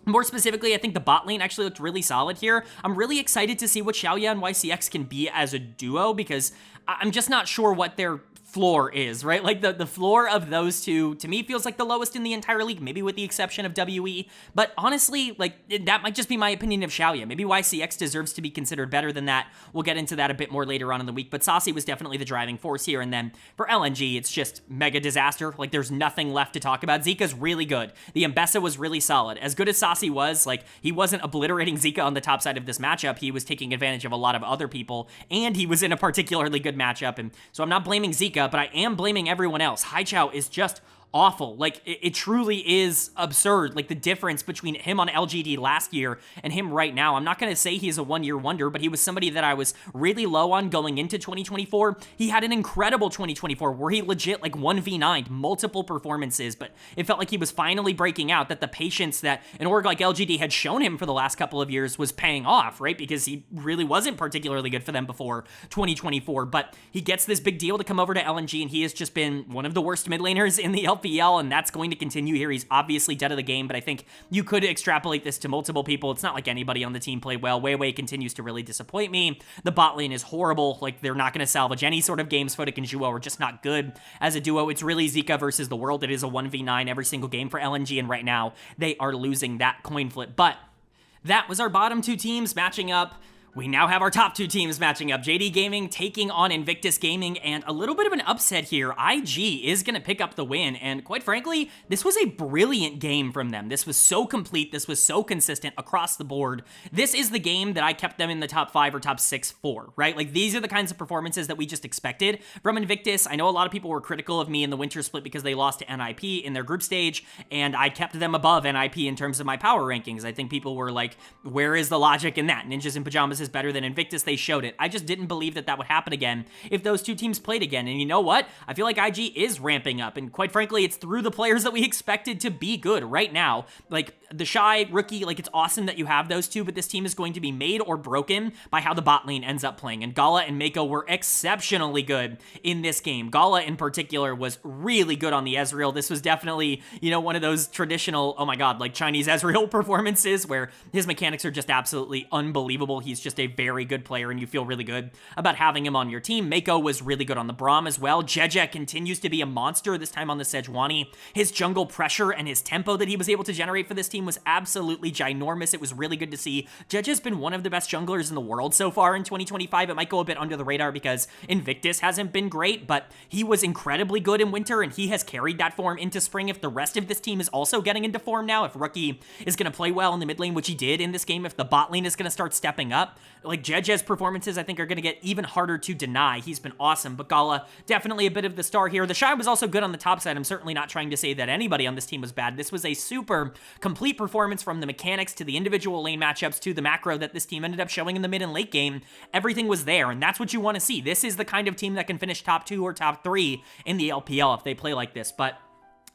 More specifically, I think the bot lane actually looked really solid here. I'm really excited to see what Xiaoya and YCX can be as a duo, because I'm just not sure what their floor is, right? Like the floor of those two, to me, feels like the lowest in the entire league, maybe with the exception of WE. But honestly, like, that might just be my opinion of Xiaoya. Maybe YCX deserves to be considered better than that. We'll get into that a bit more later on in the week, but Saucy was definitely the driving force here. And then for LNG, it's just mega disaster. Like, there's nothing left to talk about. Zika's really good. The Mbessa was really solid. As good as Saucy was, like, he wasn't obliterating Zika on the top side of this matchup. He was taking advantage of a lot of other people, and he was in a particularly good matchup. And so I'm not blaming Zika, but I am blaming everyone else. Haichao is just awful. Like, it truly is absurd. Like, the difference between him on LGD last year and him right now. I'm not going to say he's a one-year wonder, but he was somebody that I was really low on going into 2024. He had an incredible 2024 where he legit, like, 1v9'd multiple performances, but it felt like he was finally breaking out, that the patience that an org like LGD had shown him for the last couple of years was paying off, right? Because he really wasn't particularly good for them before 2024, but he gets this big deal to come over to LNG, and he has just been one of the worst mid laners in the LPL, and that's going to continue here. He's obviously dead of the game, but I think you could extrapolate this to multiple people. It's not like anybody on the team played well. Wei continues to really disappoint me. The bot lane is horrible. Like, they're not going to salvage any sort of games. Photic and Zhuo are just not good as a duo. It's really Zika versus the world. It is a 1v9 every single game for LNG, and right now they are losing that coin flip. But that was our bottom two teams matching up. We now have our top two teams matching up. JD Gaming taking on Invictus Gaming, and a little bit of an upset here. IG is going to pick up the win, and quite frankly, this was a brilliant game from them. This was so complete. This was so consistent across the board. This is the game that I kept them in the top 5 or top 6 for, right? Like, these are the kinds of performances that we just expected from Invictus. I know a lot of people were critical of me in the winter split because they lost to NIP in their group stage, and I kept them above NIP in terms of my power rankings. I think people were like, where is the logic in that? Ninjas in Pajamas is better than Invictus. They showed it. I just didn't believe that that would happen again if those two teams played again. And you know what? I feel like IG is ramping up, and quite frankly, it's through the players that we expected to be good right now. Like, the Shy, Rookie, like, it's awesome that you have those two, but this team is going to be made or broken by how the bot lane ends up playing. And Gala and Mako were exceptionally good in this game. Gala in particular was really good on the Ezreal. This was definitely, you know, one of those traditional, oh my god, like Chinese Ezreal performances where his mechanics are just absolutely unbelievable. He's just a very good player, and you feel really good about having him on your team. Mako was really good on the Braum as well. Jeje continues to be a monster, this time on the Sejuani. His jungle pressure and his tempo that he was able to generate for this team was absolutely ginormous. It was really good to see. Jeje's been one of the best junglers in the world so far in 2025. It might go a bit under the radar because Invictus hasn't been great, but he was incredibly good in winter, and he has carried that form into spring. If the rest of this team is also getting into form now, if Rookie is going to play well in the mid lane, which he did in this game, if the bot lane is going to start stepping up, like, Jeje's performances, I think, are going to get even harder to deny. He's been awesome, but Gala, definitely a bit of the star here. The Shy was also good on the top side. I'm certainly not trying to say that anybody on this team was bad. This was a super complete performance, from the mechanics to the individual lane matchups to the macro that this team ended up showing in the mid and late game. Everything was there, and that's what you want to see. This is the kind of team that can finish top 2 or top 3 in the LPL if they play like this, but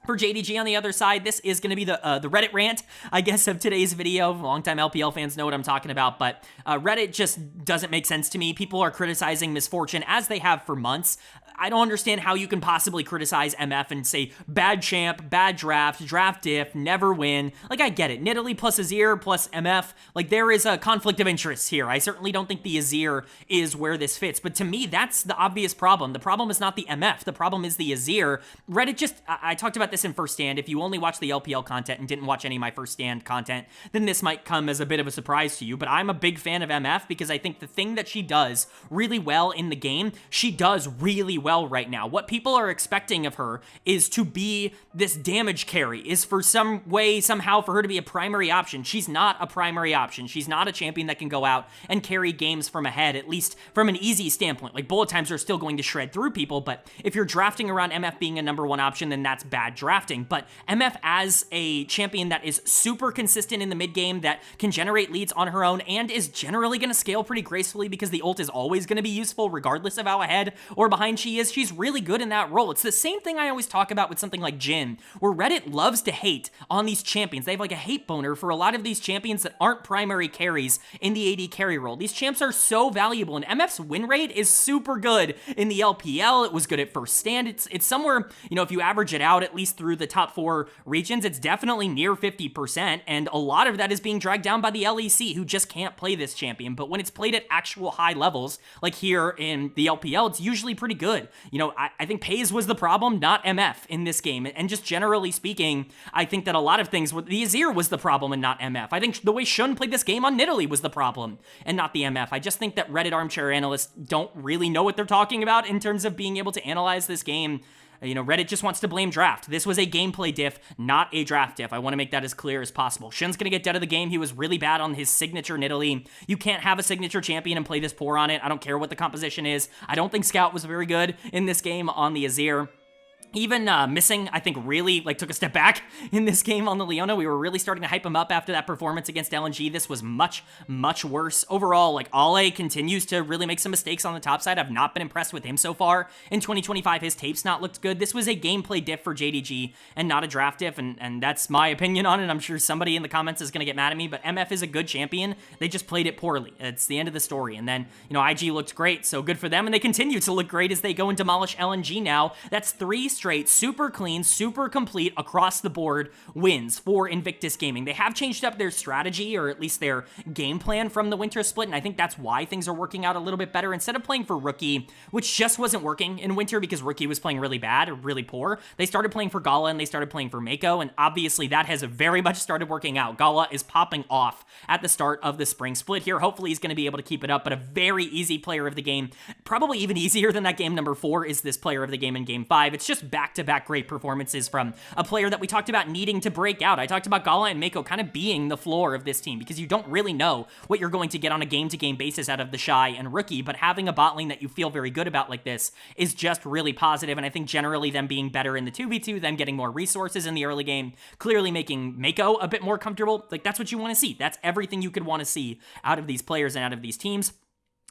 for JDG on the other side, this is going to be the Reddit rant, I guess, of today's video. Longtime LPL fans know what I'm talking about, but Reddit just doesn't make sense to me. People are criticizing Misfortune, as they have for months. I don't understand how you can possibly criticize MF and say, bad champ, bad draft, draft diff, never win. Like, I get it. Nidalee plus Azir plus MF, like, there is a conflict of interest here. I certainly don't think the Azir is where this fits, but to me, that's the obvious problem. The problem is not the MF. The problem is the Azir. Reddit just, I talked about about this in First Stand. If you only watch the LPL content and didn't watch any of my First Stand content, then this might come as a bit of a surprise to you, but I'm a big fan of MF because I think the thing that she does really well in the game, she does really well right now. What people are expecting of her is to be this damage carry, is for some way, somehow, for her to be a primary option. She's not a primary option. She's not a champion that can go out and carry games from ahead, at least from an easy standpoint. Like, bullet times are still going to shred through people, but if you're drafting around MF being a number one option, then that's bad drafting. But MF as a champion that is super consistent in the mid game, that can generate leads on her own, and is generally going to scale pretty gracefully because the ult is always going to be useful regardless of how ahead or behind she is. She's really good in that role. It's the same thing I always talk about with something like Jhin, where Reddit loves to hate on these champions. They have like a hate boner for a lot of these champions that aren't primary carries in the AD carry role. These champs are so valuable, and MF's win rate is super good in the LPL. It was good at First Stand. It's somewhere, you know, if you average it out at least through the top 4 regions, it's definitely near 50%, and a lot of that is being dragged down by the LEC, who just can't play this champion. But when it's played at actual high levels, like here in the LPL, it's usually pretty good. You know, I think Paze was the problem, not MF in this game. And just generally speaking, I think that a lot of things, the Azir was the problem and not MF. I think the way Shun played this game on Nidalee was the problem and not the MF. I just think that Reddit armchair analysts don't really know what they're talking about in terms of being able to analyze this game. You know, Reddit just wants to blame draft. This was a gameplay diff, not a draft diff. I want to make that as clear as possible. Shun's going to get dead of the game. He was really bad on his signature Nidalee. You can't have a signature champion and play this poor on it. I don't care what the composition is. I don't think Scout was very good in this game on the Azir. Even missing, I think, really took a step back in this game on the Leona. We were really starting to hype him up after that performance against LNG. This was much, much worse. Overall, Ale continues to really make some mistakes on the top side. I've not been impressed with him so far. In 2025, his tape's not looked good. This was a gameplay diff for JDG and not a draft diff, and that's my opinion on it. I'm sure somebody in the comments is going to get mad at me, but MF is a good champion. They just played it poorly. It's the end of the story. And then, you know, IG looked great, so good for them, and they continue to look great as they go and demolish LNG now. That's 3 straight, super clean, super complete, across the board wins for Invictus Gaming. They have changed up their strategy, or at least their game plan from the winter split, and I think that's why things are working out a little bit better. Instead of playing for Rookie, which just wasn't working in winter because Rookie was playing really bad or really poor, they started playing for Gala and they started playing for Mako, and obviously that has very much started working out. Gala is popping off at the start of the spring split here. Hopefully he's going to be able to keep it up, but a very easy player of the game. Probably even easier than that game number 4 is this player of the game in game 5. It's just back-to-back great performances from a player that we talked about needing to break out. I talked about Gala and Mako kind of being the floor of this team because you don't really know what you're going to get on a game-to-game basis out of the Shy and Rookie, but having a bot lane that you feel very good about like this is just really positive, and I think generally them being better in the 2v2, them getting more resources in the early game, clearly making Mako a bit more comfortable. That's what you want to see. That's everything you could want to see out of these players and out of these teams.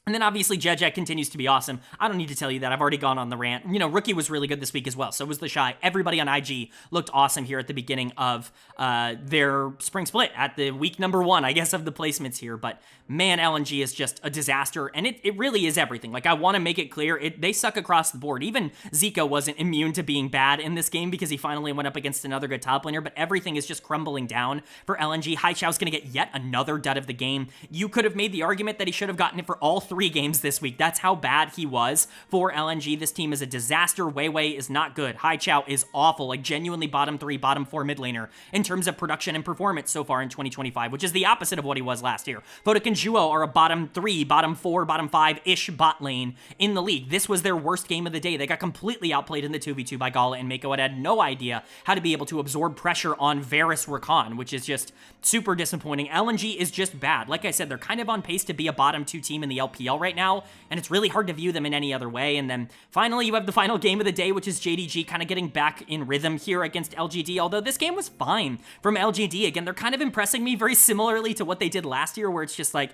And then obviously Jejek continues to be awesome. I don't need to tell you that. I've already gone on the rant. You know, Rookie was really good this week as well. So was the Shy. Everybody on IG looked awesome here at the beginning of their spring split at the week number 1, I guess, of the placements here. But man, LNG is just a disaster, and it really is everything. I want to make it clear, they suck across the board. Even Zico wasn't immune to being bad in this game because he finally went up against another good top laner, but everything is just crumbling down for LNG. Haichao's going to get yet another dud of the game. You could have made the argument that he should have gotten it for all 3 games this week. That's how bad he was for LNG. This team is a disaster. Weiwei is not good. Haichao is awful, genuinely bottom 3, bottom 4 mid laner in terms of production and performance so far in 2025, which is the opposite of what he was last year. Vodik and Juo are a bottom 3, bottom 4, bottom 5-ish bot lane in the league. This was their worst game of the day. They got completely outplayed in the 2v2 by Gala and Mako and had no idea how to be able to absorb pressure on Varus Rakan, which is just super disappointing. LNG is just bad. Like I said, they're kind of on pace to be a bottom 2 team in the LPL right now, and it's really hard to view them in any other way. And then finally, you have the final game of the day, which is JDG kind of getting back in rhythm here against LGD, although this game was fine from LGD. Again, they're kind of impressing me very similarly to what they did last year, where it's just a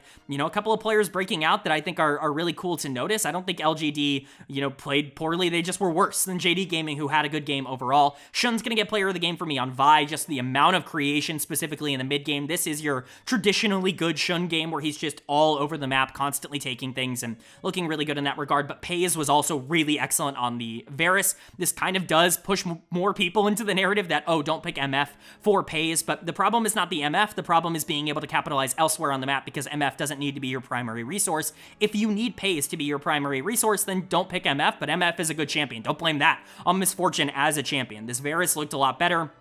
couple of players breaking out that I think are really cool to notice. I don't think LGD, played poorly. They just were worse than JD Gaming, who had a good game overall. Shun's going to get player of the game for me on Vi, just the amount of creation specifically in the mid game. This is your traditionally good Shun game where he's just all over the map, constantly taking taking things and looking really good in that regard, but Paze was also really excellent on the Varus. This kind of does push more people into the narrative that, oh, don't pick MF for Paze, but the problem is not the MF, the problem is being able to capitalize elsewhere on the map, because MF doesn't need to be your primary resource. If you need Paze to be your primary resource, then don't pick MF, but MF is a good champion. Don't blame that on misfortune as a champion. This Varus looked a lot better.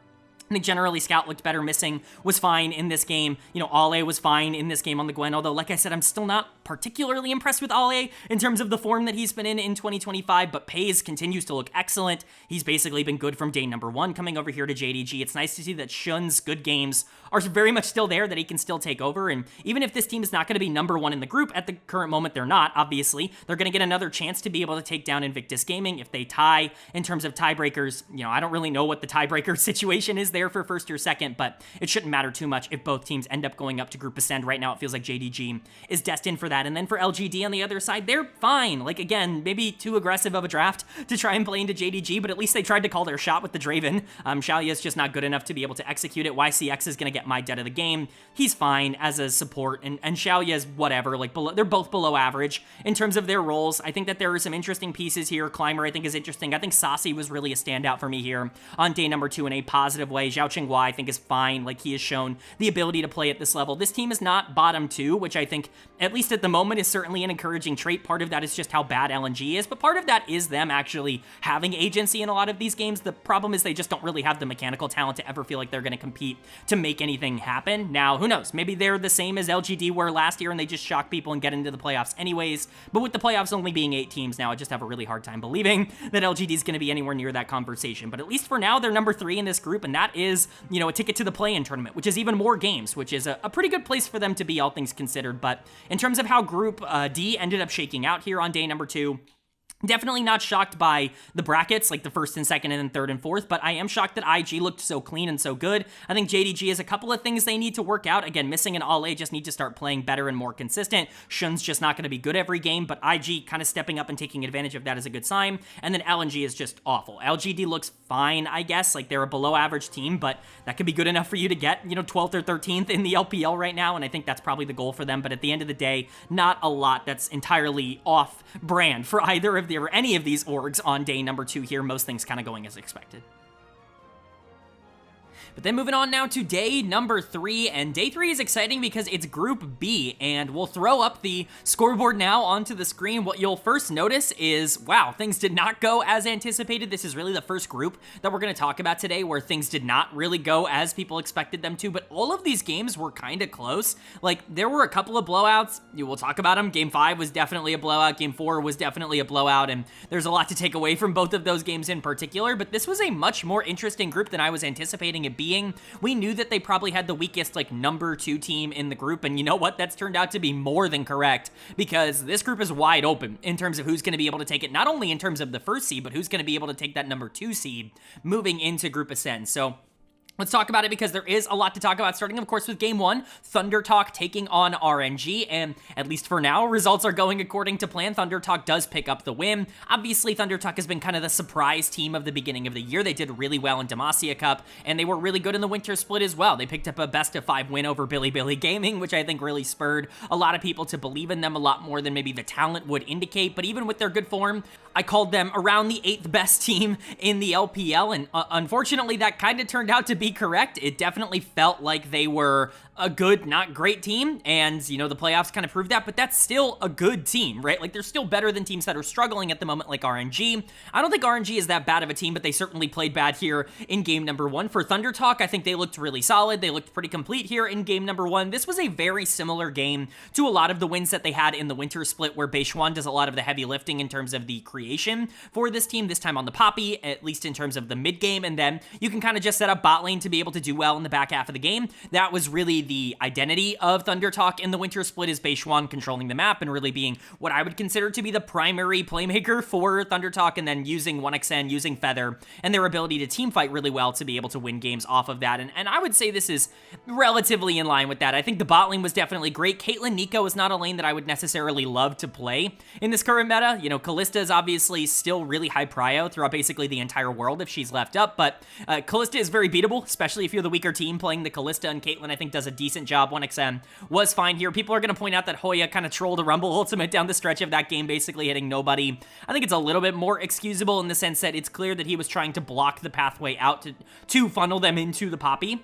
I think generally Scout looked better. Missing was fine in this game. You know, Ale was fine in this game on the Gwen, although, like I said, I'm still not particularly impressed with Ale in terms of the form that he's been in 2025, but Paze continues to look excellent. He's basically been good from day number one coming over here to JDG. It's nice to see that Shun's good games are very much still there, that he can still take over, and even if this team is not going to be number one in the group, at the current moment they're not, obviously, they're going to get another chance to be able to take down Invictus Gaming. If they tie in terms of tiebreakers, you know, I don't really know what the tiebreaker situation is there for first or second, but it shouldn't matter too much if both teams end up going up to Group Ascend. Right now, it feels like JDG is destined for that. And then for LGD on the other side, they're fine. Like, again, maybe too aggressive of a draft to try and play into JDG, but at least they tried to call their shot with the Draven. Xalia's just not good enough to be able to execute it. YCX is going to get my dead of the game. He's fine as a support, and Xalia's whatever. Like, they're both below average in terms of their roles. I think that there are some interesting pieces here. Climber, I think, is interesting. I think Saucy was really a standout for me here on day number 2 in a positive way. Zhao Qinghua, I think, is fine. Like, he has shown the ability to play at this level. This team is not bottom 2, which I think, at least at the moment, is certainly an encouraging trait. Part of that is just how bad LNG is, but part of that is them actually having agency in a lot of these games. The problem is they just don't really have the mechanical talent to ever feel like they're going to compete to make anything happen. Now, who knows? Maybe they're the same as LGD were last year and they just shock people and get into the playoffs anyways, but with the playoffs only being 8 teams now, I just have a really hard time believing that LGD is going to be anywhere near that conversation. But at least for now, they're number 3 in this group, and that is, you know, a ticket to the play-in tournament, which is even more games, which is a pretty good place for them to be, all things considered. But in terms of how Group D ended up shaking out here on day number 2, definitely not shocked by the brackets, like the first and second and then third and fourth, but I am shocked that IG looked so clean and so good. I think JDG has a couple of things they need to work out. Again, Missing and Ale just need to start playing better and more consistent. Shun's just not going to be good every game, but IG kind of stepping up and taking advantage of that is a good sign. And then LNG is just awful. LGD looks fine, I guess. Like, they're a below average team, but that could be good enough for you to get, you know, 12th or 13th in the LPL right now, and I think that's probably the goal for them. But at the end of the day, not a lot that's entirely off brand for either of or any of these orgs on day number 2 here. Most things kind of going as expected. But then moving on now to day number 3, and day 3 is exciting because it's Group B, and we'll throw up the scoreboard now onto the screen. What you'll first notice is, wow, things did not go as anticipated. This is really the first group that we're going to talk about today where things did not really go as people expected them to, but all of these games were kind of close. Like, there were a couple of blowouts. You will talk about them. Game 5 was definitely a blowout. Game 4 was definitely a blowout, and there's a lot to take away from both of those games in particular, but this was a much more interesting group than I was anticipating it being. We knew that they probably had the weakest, like, number 2 team in the group, and you know what? That's turned out to be more than correct, because this group is wide open in terms of who's going to be able to take it, not only in terms of the first seed, but who's going to be able to take that number 2 seed moving into Group Ascend. So let's talk about it because there is a lot to talk about, starting, of course, with Game 1, Thunder Talk taking on RNG, and at least for now, results are going according to plan. Thunder Talk does pick up the win. Obviously, Thunder Talk has been kind of the surprise team of the beginning of the year. They did really well in Demacia Cup, and they were really good in the Winter Split as well. They picked up a best-of-5 win over Billy Gaming, which I think really spurred a lot of people to believe in them a lot more than maybe the talent would indicate, but even with their good form, I called them around the 8th best team in the LPL, and unfortunately, that kind of turned out to be correct. It definitely felt like they were a good, not great team, and, you know, the playoffs kind of proved that, but that's still a good team, right? Like, they're still better than teams that are struggling at the moment, like RNG. I don't think RNG is that bad of a team, but they certainly played bad here in game number 1. For Thunder Talk, I think they looked really solid. They looked pretty complete here in game number 1. This was a very similar game to a lot of the wins that they had in the Winter Split, where Beishuan does a lot of the heavy lifting in terms of the creation for this team, this time on the Poppy, at least in terms of the mid game, and then you can kind of just set up bot lane to be able to do well in the back half of the game. That was really the identity of Thunder Talk in the Winter Split, is Beishuan controlling the map and really being what I would consider to be the primary playmaker for Thunder Talk, and then using 1xN, using Feather, and their ability to team fight really well to be able to win games off of that, and I would say this is relatively in line with that. I think the bot lane was definitely great. Caitlyn Nico is not a lane that I would necessarily love to play in this current meta. You know, Kalista is obviously still really high prio throughout basically the entire world if she's left up, but Kalista is very beatable especially if you're the weaker team playing the Kalista, and Caitlyn, I think, does a decent job. 1xM was fine here. People are going to point out that Hoya kind of trolled a Rumble ultimate down the stretch of that game, basically hitting nobody. I think it's a little bit more excusable in the sense that it's clear that he was trying to block the pathway out to funnel them into the Poppy.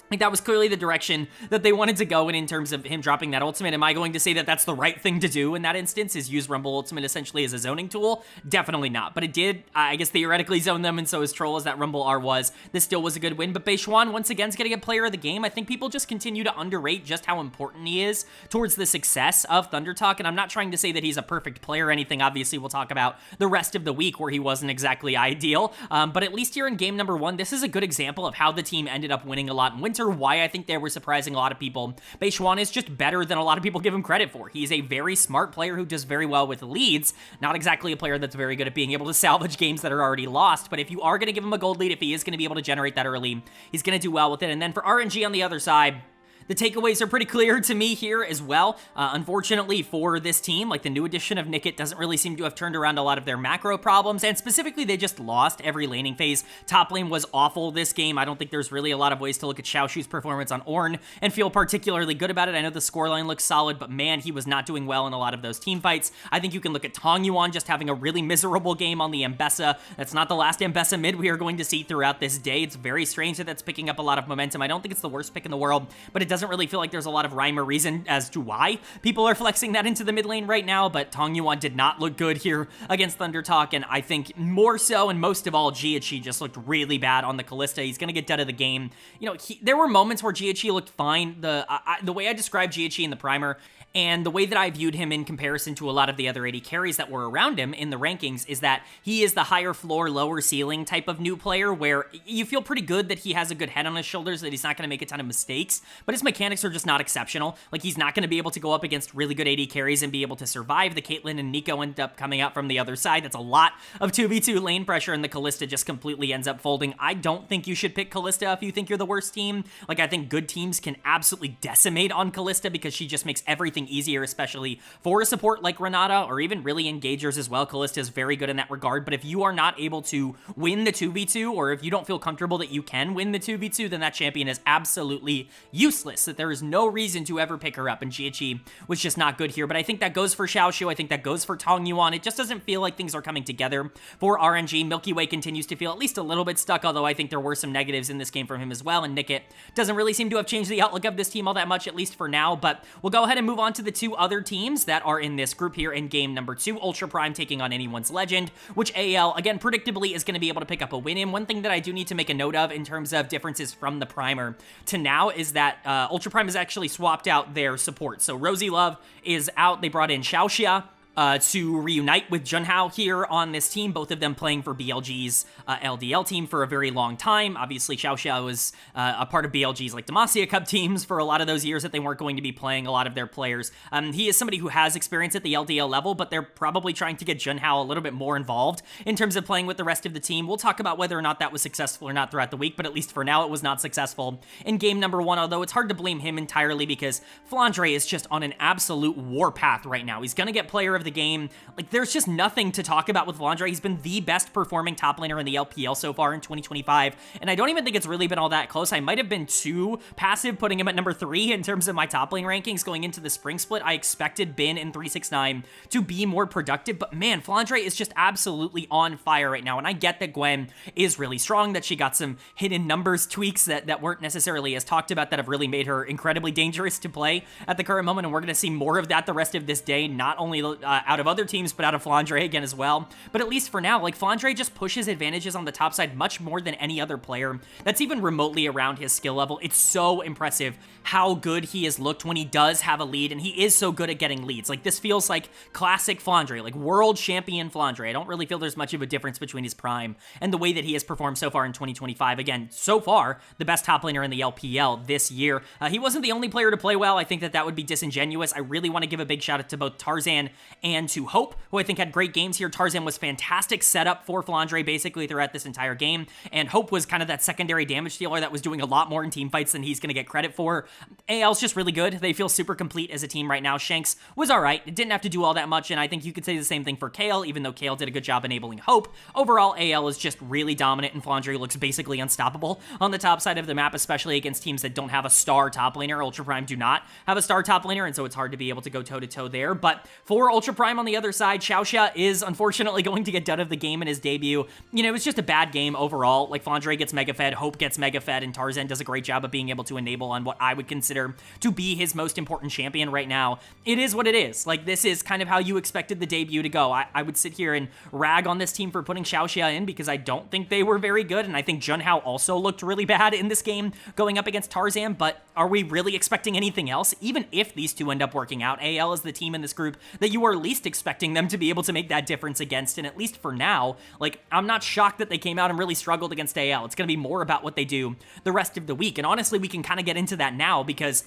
Like, that was clearly the direction that they wanted to go in terms of him dropping that ultimate. Am I going to say that that's the right thing to do in that instance, is use Rumble Ultimate essentially as a zoning tool? Definitely not. But it did, I guess, theoretically zone them, and so as troll as that Rumble R was, this still was a good win. But Beishuan, once again, is getting a player of the game. I think people just continue to underrate just how important he is towards the success of Thunder Talk, and I'm not trying to say that he's a perfect player or anything. Obviously, we'll talk about the rest of the week where he wasn't exactly ideal. But at least here in game number 1, this is a good example of how the team ended up winning a lot in Winter, why I think they were surprising a lot of people. Beishuan is just better than a lot of people give him credit for. He's a very smart player who does very well with leads, not exactly a player that's very good at being able to salvage games that are already lost, but if you are going to give him a gold lead, if he is going to be able to generate that early, he's going to do well with it. And then for RNG on the other side, the takeaways are pretty clear to me here as well. Unfortunately for this team, like, the new addition of Nickit doesn't really seem to have turned around a lot of their macro problems, and specifically they just lost every laning phase. Top lane was awful this game. I don't think there's really a lot of ways to look at Xiaoshu's performance on Ornn and feel particularly good about it. I know the scoreline looks solid, but man, he was not doing well in a lot of those team fights. I think you can look at Tong Yuan just having a really miserable game on the Ambessa. That's not the last Ambessa mid we are going to see throughout this day. It's very strange that that's picking up a lot of momentum. I don't think it's the worst pick in the world, but it doesn't really feel like there's a lot of rhyme or reason as to why people are flexing that into the mid lane right now. But Tong Yuan did not look good here against Thunder Talk, and I think more so and most of all, Jiachi just looked really bad on the Kalista. He's gonna get dead of the game. You know, there were moments where Jiachi looked fine. The way I described Jiachi in the primer, and the way that I viewed him in comparison to a lot of the other AD carries that were around him in the rankings, is that he is the higher floor, lower ceiling type of new player, where you feel pretty good that he has a good head on his shoulders, that he's not going to make a ton of mistakes, but his mechanics are just not exceptional. Like, he's not going to be able to go up against really good AD carries and be able to survive. The Caitlyn and Nico end up coming out from the other side. That's a lot of 2v2 lane pressure, and the Kalista just completely ends up folding. I don't think you should pick Kalista if you think you're the worst team. Like, I think good teams can absolutely decimate on Kalista because she just makes everything easier, especially for a support like Renata, or even really engagers as well. Kalista is very good in that regard, but if you are not able to win the 2v2, or if you don't feel comfortable that you can win the 2v2, then that champion is absolutely useless, that there is no reason to ever pick her up, and Jiachi was just not good here. But I think that goes for Xiaoshu, I think that goes for Tong Yuan. It just doesn't feel like things are coming together for RNG. Milky Way continues to feel at least a little bit stuck, although I think there were some negatives in this game from him as well, and Nickit doesn't really seem to have changed the outlook of this team all that much, at least for now. But we'll go ahead and move on to the two other teams that are in this group here in game number 2. Ultra Prime taking on Anyone's Legend, which AL, again, predictably is going to be able to pick up a win in. One thing that I do need to make a note of in terms of differences from the primer to now is that Ultra Prime has actually swapped out their support. So Rosie Love is out. They brought in Xiaoxia to reunite with Junhao here on this team, both of them playing for BLG's LDL team for a very long time. Obviously, Xiaoxia was a part of BLG's like Demacia Cup teams for a lot of those years that they weren't going to be playing a lot of their players. He is somebody who has experience at the LDL level, but they're probably trying to get Junhao a little bit more involved in terms of playing with the rest of the team. We'll talk about whether or not that was successful or not throughout the week, but at least for now, it was not successful in game number 1, although it's hard to blame him entirely because Flandre is just on an absolute warpath right now. He's going to get player of the game. Like, there's just nothing to talk about with Flandre. He's been the best performing top laner in the LPL so far in 2025, and I don't even think it's really been all that close. I might have been too passive putting him at number 3 in terms of my top lane rankings going into the spring split. I expected Bin and 369 to be more productive, but man, Flandre is just absolutely on fire right now, and I get that Gwen is really strong, that she got some hidden numbers tweaks that weren't necessarily as talked about that have really made her incredibly dangerous to play at the current moment, and we're going to see more of that the rest of this day, not only out of other teams, but out of Flandre again as well. But at least for now, like, Flandre just pushes advantages on the top side much more than any other player that's even remotely around his skill level. It's so impressive how good he has looked when he does have a lead, and he is so good at getting leads. Like, this feels like classic Flandre, like world champion Flandre. I don't really feel there's much of a difference between his prime and the way that he has performed so far in 2025. Again, so far, the best top laner in the LPL this year. He wasn't the only player to play well. I think that would be disingenuous. I really want to give a big shout out to both Tarzan and to Hope, who I think had great games here. Tarzan was fantastic setup for Flandre basically throughout this entire game, and Hope was kind of that secondary damage dealer that was doing a lot more in team fights than he's going to get credit for. AL's just really good. They feel super complete as a team right now. Shanks was all right. It didn't have to do all that much, and I think you could say the same thing for Kale, even though Kale did a good job enabling Hope. Overall, AL is just really dominant, and Flandre looks basically unstoppable on the top side of the map, especially against teams that don't have a star top laner. Ultra Prime do not have a star top laner, and so it's hard to be able to go toe-to-toe there. But for Ultra Prime on the other side, Xiaoxia is unfortunately going to get done of the game in his debut. You know, it was just a bad game overall. Like, Flandre gets mega fed, Hope gets mega fed, and Tarzan does a great job of being able to enable on what I would consider to be his most important champion right now. It is what it is. Like, this is kind of how you expected the debut to go. I would sit here and rag on this team for putting Xiaoxia in because I don't think they were very good, and I think Junhao also looked really bad in this game going up against Tarzan, but are we really expecting anything else? Even if these two end up working out, AL is the team in this group that you are least expecting them to be able to make that difference against, and at least for now, like, I'm not shocked that they came out and really struggled against AL. It's going to be more about what they do the rest of the week, and honestly, we can kind of get into that now because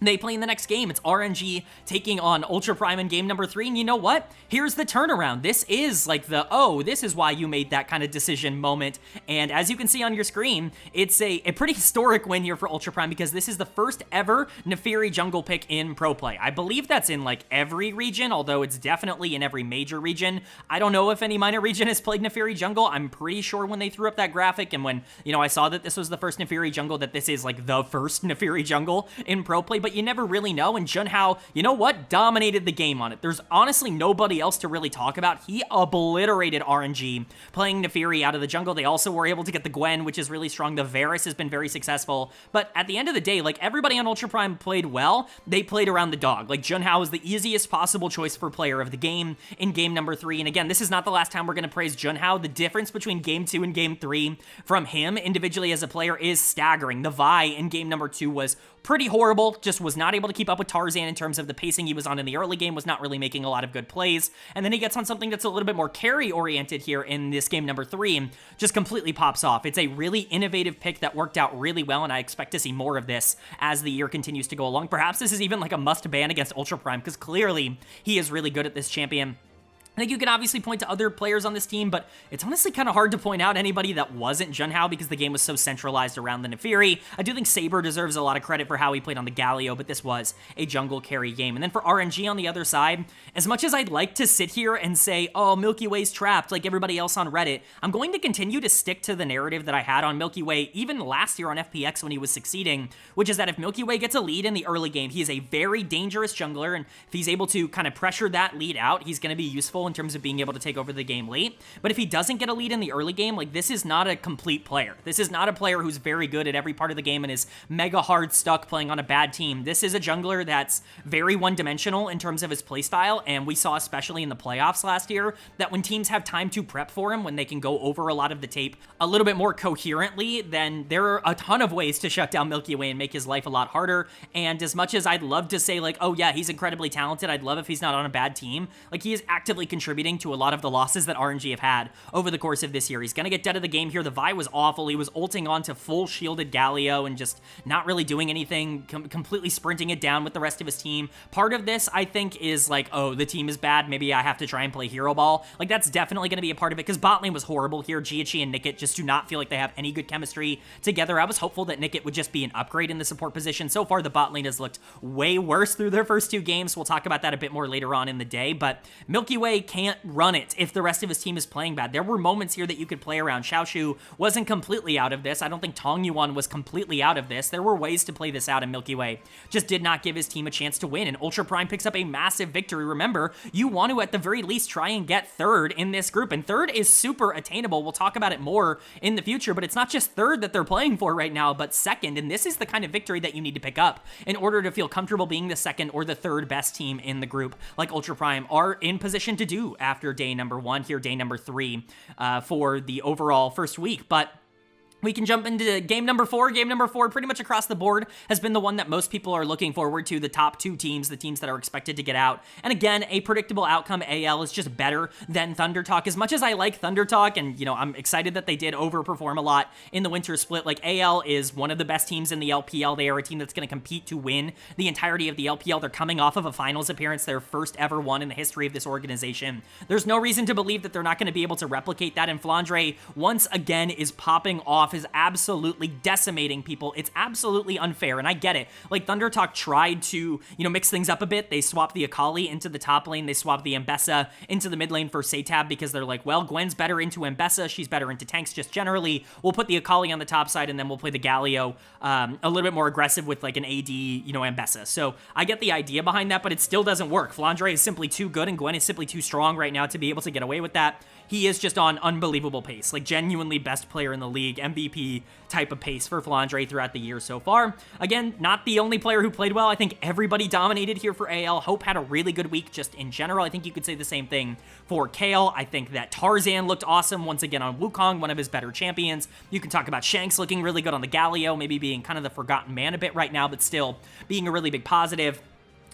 they play in the next game. It's RNG taking on Ultra Prime in game number 3, and you know what? Here's the turnaround. This is like the, oh, this is why you made that kind of decision moment, and as you can see on your screen, it's a pretty historic win here for Ultra Prime because this is the first ever Naafiri jungle pick in Pro Play. I believe that's in like every region, although it's definitely in every major region. I don't know if any minor region has played Naafiri jungle. I'm pretty sure when they threw up that graphic and when, you know, I saw that this was the first Naafiri jungle, that this is like the first Naafiri jungle in Pro Play, but you never really know, and Junhao, you know what, dominated the game on it. There's honestly nobody else to really talk about. He obliterated RNG playing Naafiri out of the jungle. They also were able to get the Gwen, which is really strong. The Varus has been very successful, but at the end of the day, like, everybody on Ultra Prime played well. They played around the dog. Like, Junhao is the easiest possible choice for player of the game in game number 3, and again, this is not the last time we're going to praise Junhao. The difference between game 2 and game 3 from him individually as a player is staggering. The Vi in game number 2 was pretty horrible, just was not able to keep up with Tarzan in terms of the pacing he was on in the early game, was not really making a lot of good plays, and then he gets on something that's a little bit more carry-oriented here in this game number 3, and just completely pops off. It's a really innovative pick that worked out really well, and I expect to see more of this as the year continues to go along. Perhaps this is even like a must-ban against Ultra Prime, because clearly he is really good at this champion. I think you can obviously point to other players on this team, but it's honestly kind of hard to point out anybody that wasn't Junhao because the game was so centralized around the Naafiri. I do think Saber deserves a lot of credit for how he played on the Galio, but this was a jungle carry game. And then for RNG on the other side, as much as I'd like to sit here and say, oh, Milky Way's trapped like everybody else on Reddit, I'm going to continue to stick to the narrative that I had on Milky Way even last year on FPX when he was succeeding, which is that if Milky Way gets a lead in the early game, he is a very dangerous jungler, and if he's able to kind of pressure that lead out, he's going to be useful in terms of being able to take over the game late. But if he doesn't get a lead in the early game, like, this is not a complete player. This is not a player who's very good at every part of the game and is mega hard stuck playing on a bad team. This is a jungler that's very one-dimensional in terms of his playstyle, and we saw especially in the playoffs last year that when teams have time to prep for him, when they can go over a lot of the tape a little bit more coherently, then there are a ton of ways to shut down Milky Way and make his life a lot harder. And as much as I'd love to say, like, oh yeah, he's incredibly talented, I'd love if he's not on a bad team, like, he is actively contributing to a lot of the losses that RNG have had over the course of this year. He's gonna get dead of the game here. The Vi was awful. He was ulting onto full shielded Galio and just not really doing anything, completely sprinting it down with the rest of his team. Part of this, I think, is like, oh, the team is bad, maybe I have to try and play hero ball. Like, that's definitely gonna be a part of it, because bot lane was horrible here. Jiachi and Nickit just do not feel like they have any good chemistry together. I was hopeful that Nickit would just be an upgrade in the support position. So far, the bot lane has looked way worse through their first 2 games. We'll talk about that a bit more later on in the day, but Milky Way can't run it if the rest of his team is playing bad. There were moments here that you could play around. Xiaoshu wasn't completely out of this. I don't think Tong Yuan was completely out of this. There were ways to play this out, and Milky Way just did not give his team a chance to win, and Ultra Prime picks up a massive victory. Remember, you want to at the very least try and get third in this group, and third is super attainable. We'll talk about it more in the future, but it's not just third that they're playing for right now, but second, and this is the kind of victory that you need to pick up in order to feel comfortable being the second or the third best team in the group, like Ultra Prime are in position to do after day number 1, here day number 3 for the overall first week. But We can jump into game number 4. Game number 4, pretty much across the board, has been the one that most people are looking forward to, the top 2 teams, the teams that are expected to get out. And again, a predictable outcome. AL is just better than Thunder Talk. As much as I like Thunder Talk, and, you know, I'm excited that they did overperform a lot in the winter split, like, AL is one of the best teams in the LPL. They are a team that's going to compete to win the entirety of the LPL. They're coming off of a finals appearance, their first ever one in the history of this organization. There's no reason to believe that they're not going to be able to replicate that, and Flandre, once again, is popping off, is absolutely decimating people. It's absolutely unfair, and I get it. Like, Thunder Talk tried to, you know, mix things up a bit. They swapped the Akali into the top lane. They swapped the Mbessa into the mid lane for Satab because they're like, well, Gwen's better into Mbessa. She's better into tanks just generally. We'll put the Akali on the top side, and then we'll play the Galio a little bit more aggressive with, like, an AD, you know, Mbessa. So I get the idea behind that, but it still doesn't work. Flandre is simply too good, and Gwen is simply too strong right now to be able to get away with that. He is just on unbelievable pace, like genuinely best player in the league, MVP type of pace for Flandre throughout the year so far. Again, not the only player who played well. I think everybody dominated here for AL. Hope had a really good week just in general. I think you could say the same thing for Kale. I think that Tarzan looked awesome once again on Wukong, one of his better champions. You can talk about Shanks looking really good on the Galio, maybe being kind of the forgotten man a bit right now, but still being a really big positive.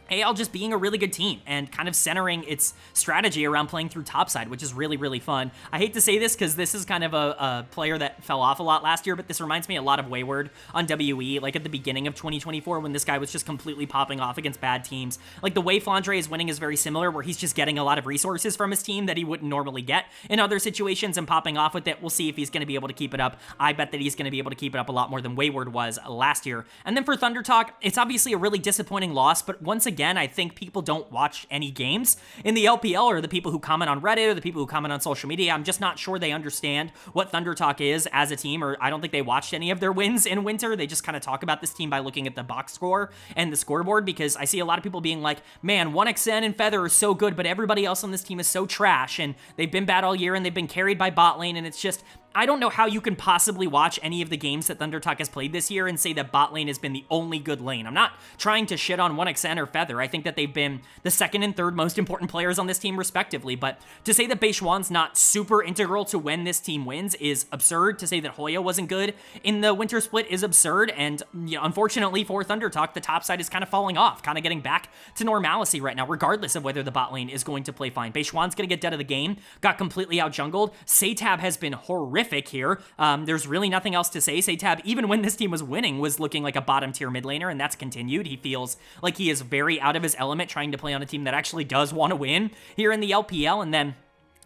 AL just being a really good team and kind of centering its strategy around playing through topside, which is really, really fun. I hate to say this because this is kind of a player that fell off a lot last year, but this reminds me a lot of Wayward on WE, like at the beginning of 2024 when this guy was just completely popping off against bad teams. Like, the way Flandre is winning is very similar, where he's just getting a lot of resources from his team that he wouldn't normally get in other situations and popping off with it. We'll see if he's going to be able to keep it up. I bet that he's going to be able to keep it up a lot more than Wayward was last year. And then for Thunder Talk, it's obviously a really disappointing loss, but once again, I think people don't watch any games in the LPL, or the people who comment on Reddit, or the people who comment on social media. I'm just not sure they understand what Thunder Talk is as a team, or I don't think they watched any of their wins in winter. They just kind of talk about this team by looking at the box score and the scoreboard, because I see a lot of people being like, man, 1xN and Feather are so good, but everybody else on this team is so trash, and they've been bad all year, and they've been carried by bot lane, and it's just, I don't know how you can possibly watch any of the games that Thunder Talk has played this year and say that bot lane has been the only good lane. I'm not trying to shit on 1xN or Feather. I think that they've been the second and third most important players on this team respectively, but to say that Beishuan's not super integral to when this team wins is absurd. To say that Hoya wasn't good in the winter split is absurd, and you know, unfortunately for Thunder Talk, the top side is kind of falling off, kind of getting back to normalcy right now, regardless of whether the bot lane is going to play fine. Beishuan's going to get dead of the game, got completely out jungled. Satab has been horrific here. There's really nothing else to say. Satab, even when this team was winning, was looking like a bottom tier mid laner, and that's continued. He feels like he is very out of his element trying to play on a team that actually does want to win here in the LPL, and then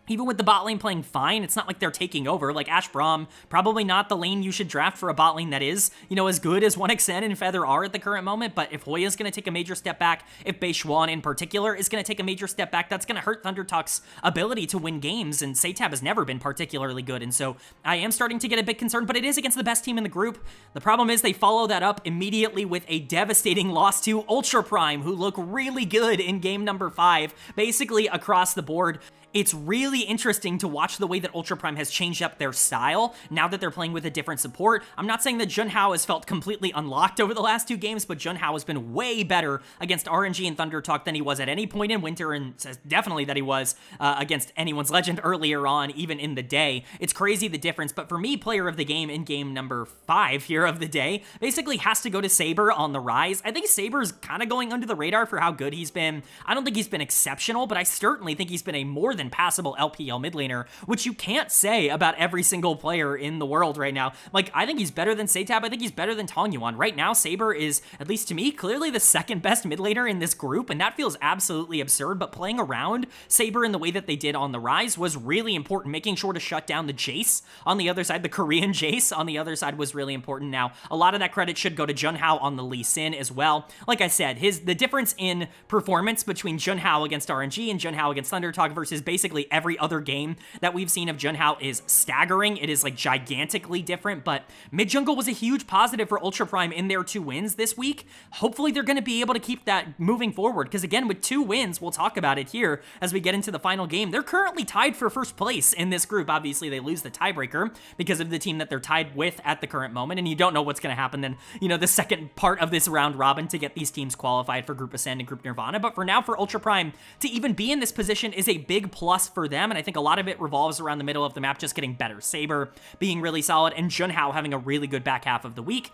even with the bot lane playing fine, it's not like they're taking over. Like, Ash Braum, probably not the lane you should draft for a bot lane that is, you know, as good as 1xN and Feather are at the current moment. But if Hoya's going to take a major step back, if Beishuan in particular is going to take a major step back, that's going to hurt Thunder Talk's ability to win games. And Satab has never been particularly good. And so I am starting to get a bit concerned, but it is against the best team in the group. The problem is they follow that up immediately with a devastating loss to Ultra Prime, who look really good in game number 5, basically across the board. It's really interesting to watch the way that Ultra Prime has changed up their style now that they're playing with a different support. I'm not saying that Junhao has felt completely unlocked over the last 2 games, but Junhao has been way better against RNG and Thunder Talk than he was at any point in winter, and says definitely that he was against anyone's legend earlier on, even in the day. It's crazy the difference, but for me, player of the game in game number 5 here of the day basically has to go to Saber on the rise. I think Saber's kind of going under the radar for how good he's been. I don't think he's been exceptional, but I certainly think he's been a more than passable LPL mid laner, which you can't say about every single player in the world right now. Like, I think he's better than Satab. I think he's better than Tongyuan. Right now, Saber is, at least to me, clearly the second best mid laner in this group, and that feels absolutely absurd, but playing around Saber in the way that they did on the rise was really important. Making sure to shut down the Jace on the other side, the Korean Jace on the other side, was really important. Now, a lot of that credit should go to Junhao on the Lee Sin as well. Like I said, the difference in performance between Junhao against RNG and Junhao against Thunder Talk versus basically every other game that we've seen of Junhao is staggering. It is like gigantically different, but mid jungle was a huge positive for Ultra Prime in their 2 wins this week. Hopefully they're going to be able to keep that moving forward, because again, with 2 wins, we'll talk about it here as we get into the final game. They're currently tied for first place in this group. Obviously they lose the tiebreaker because of the team that they're tied with at the current moment, and you don't know what's going to happen then, you know, the second part of this round robin to get these teams qualified for Group Ascend and Group Nirvana. But for now, for Ultra Prime to even be in this position is a big plus for them, and I think a lot of it revolves around the middle of the map just getting better. Saber being really solid, and Junhao having a really good back half of the week.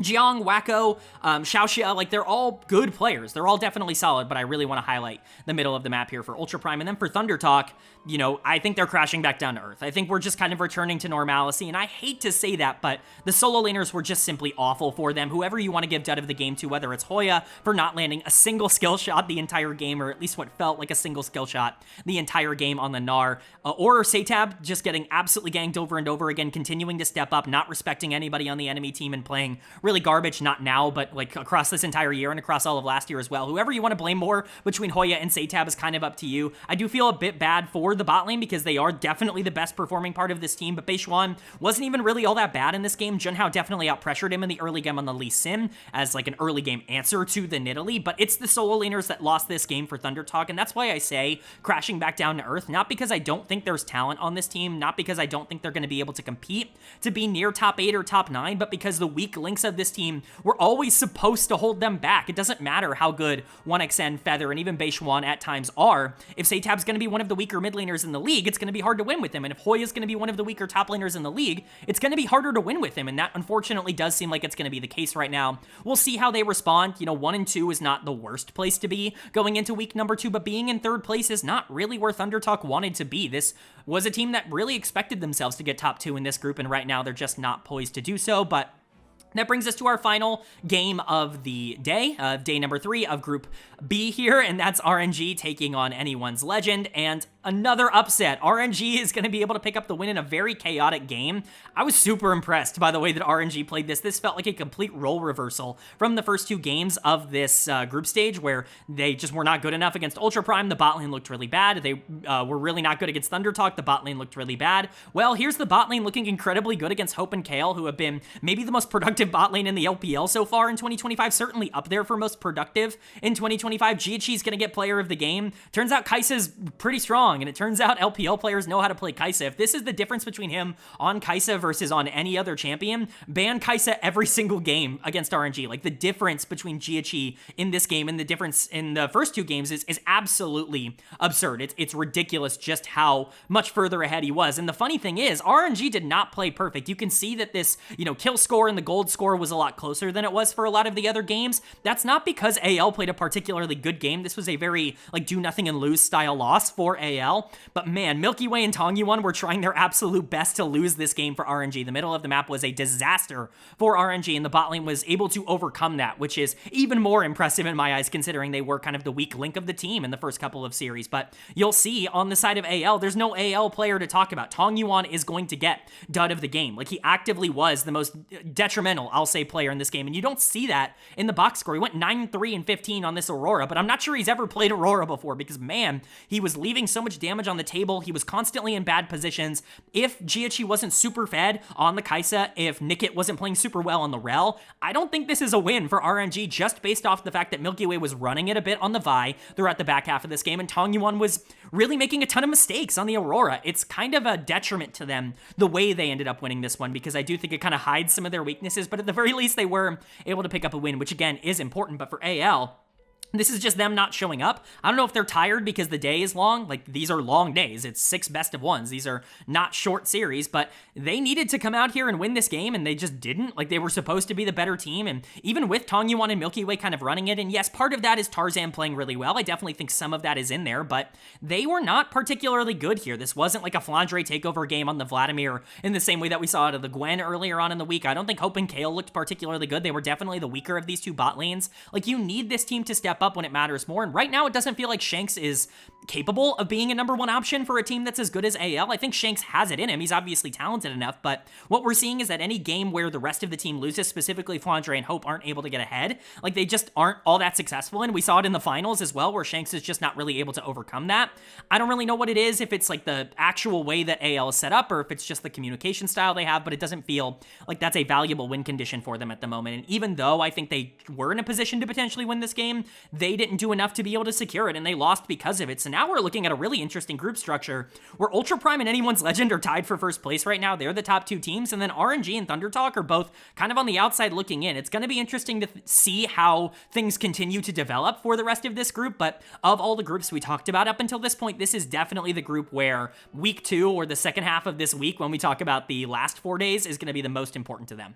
Jiang, Wacko, Xiaoxia, like, they're all good players. They're all definitely solid, but I really want to highlight the middle of the map here for Ultra Prime. And then for Thunder Talk, you know, I think they're crashing back down to earth. I think we're just kind of returning to normalcy, and I hate to say that, but the solo laners were just simply awful for them. Whoever you want to give dud of the game to, whether it's Hoya for not landing a single skill shot the entire game, or at least what felt like a single skill shot the entire game on the Gnar, or Satab just getting absolutely ganked over and over again, continuing to step up, not respecting anybody on the enemy team, and playing really garbage, not now, but like across this entire year and across all of last year as well. Whoever you want to blame more between Hoya and Satab is kind of up to you. I do feel a bit bad for the bot lane because they are definitely the best performing part of this team, but Beishuan wasn't even really all that bad in this game. Junhao definitely outpressured him in the early game on the Lee Sin as like an early game answer to the Nidalee, but it's the solo laners that lost this game for Thunder Talk, and that's why I say crashing back down to earth, not because I don't think there's talent on this team, not because I don't think they're going to be able to compete to be near top 8 or top 9, but because the weak links of this team were always supposed to hold them back. It doesn't matter how good 1xN, Feather, and even Beishuan at times are. If Satab's going to be one of the weaker mid laners in the league, it's going to be hard to win with him. And if Hoya's going to be one of the weaker top laners in the league, it's going to be harder to win with him. And that unfortunately does seem like it's going to be the case right now. We'll see how they respond. You know, 1 and 2 is not the worst place to be going into week number 2, but being in 3rd place is not really where Thunder Talk wanted to be. This was a team that really expected themselves to get top 2 in this group, and right now they're just not poised to do so. But that brings us to our final game of the day, day number 3 of Group B here, and that's RNG taking on Anyone's Legend, and another upset. RNG is going to be able to pick up the win in a very chaotic game. I was super impressed by the way that RNG played this. This felt like a complete role reversal from the first 2 games of this group stage, where they just were not good enough against Ultra Prime. The bot lane looked really bad. They were really not good against Thunder Talk. The bot lane looked really bad. Well, here's the bot lane looking incredibly good against Hope and Kale, who have been maybe the most productive bot lane in the LPL so far in 2025, certainly up there for most productive in 2025. Jiaqi's gonna get player of the game. Turns out Kai'Sa's pretty strong, and it turns out LPL players know how to play Kai'Sa. If this is the difference between him on Kai'Sa versus on any other champion, ban Kai'Sa every single game against RNG. Like, the difference between Jiaqi in this game and the difference in the first 2 games is absolutely absurd. It's ridiculous just how much further ahead he was. And the funny thing is, RNG did not play perfect. You can see that this, you know, kill score and the gold score was a lot closer than it was for a lot of the other games. That's not because AL played a particularly good game. This was a very, like, do nothing and lose style loss for AL. But man, Milky Way and Tongyuan were trying their absolute best to lose this game for RNG. The middle of the map was a disaster for RNG, and the bot lane was able to overcome that, which is even more impressive in my eyes, considering they were kind of the weak link of the team in the first couple of series. But you'll see on the side of AL, there's no AL player to talk about. Tongyuan is going to get dud of the game. Like, he actively was the most detrimental, I'll say, player in this game, and you don't see that in the box score. He went 9-3 and 15 on this Aurora, but I'm not sure he's ever played Aurora before, because man, he was leaving so much damage on the table. He was constantly in bad positions. If Jiaqi wasn't super fed on the Kai'Sa, if Nickit wasn't playing super well on the Rel, I don't think this is a win for RNG, just based off the fact that Milky Way was running it a bit on the Vi throughout the back half of this game, and Tongyuan was really making a ton of mistakes on the Aurora. It's kind of a detriment to them the way they ended up winning this one, because I do think it kind of hides some of their weaknesses, but at the very least they were able to pick up a win, which again is important. But for AL, this is just them not showing up. I don't know if they're tired because the day is long. Like, these are long days. It's 6 best of 1s. These are not short series, but they needed to come out here and win this game, and they just didn't. Like, they were supposed to be the better team, and even with Tongyuan and Milky Way kind of running it, and yes, part of that is Tarzan playing really well. I definitely think some of that is in there, but they were not particularly good here. This wasn't like a Flandre takeover game on the Vladimir in the same way that we saw out of the Gwen earlier on in the week. I don't think Hope and Kale looked particularly good. They were definitely the weaker of these 2 bot lanes. Like, you need this team to step up when it matters more, and right now it doesn't feel like Shanks is capable of being a number 1 option for a team that's as good as AL. I think Shanks has it in him. He's obviously talented enough, but what we're seeing is that any game where the rest of the team loses, specifically Flandre and Hope, aren't able to get ahead. Like, they just aren't all that successful, and we saw it in the finals as well, where Shanks is just not really able to overcome that. I don't really know what it is, if it's like the actual way that AL is set up, or if it's just the communication style they have, but it doesn't feel like that's a valuable win condition for them at the moment. And even though I think they were in a position to potentially win this game, they didn't do enough to be able to secure it, and they lost because of it. So now we're looking at a really interesting group structure where Ultra Prime and Anyone's Legend are tied for first place right now. They're the top 2 teams, and then RNG and Thunder Talk are both kind of on the outside looking in. It's going to be interesting to see how things continue to develop for the rest of this group, but of all the groups we talked about up until this point, this is definitely the group where week 2 or the second half of this week, when we talk about the last 4 days, is going to be the most important to them.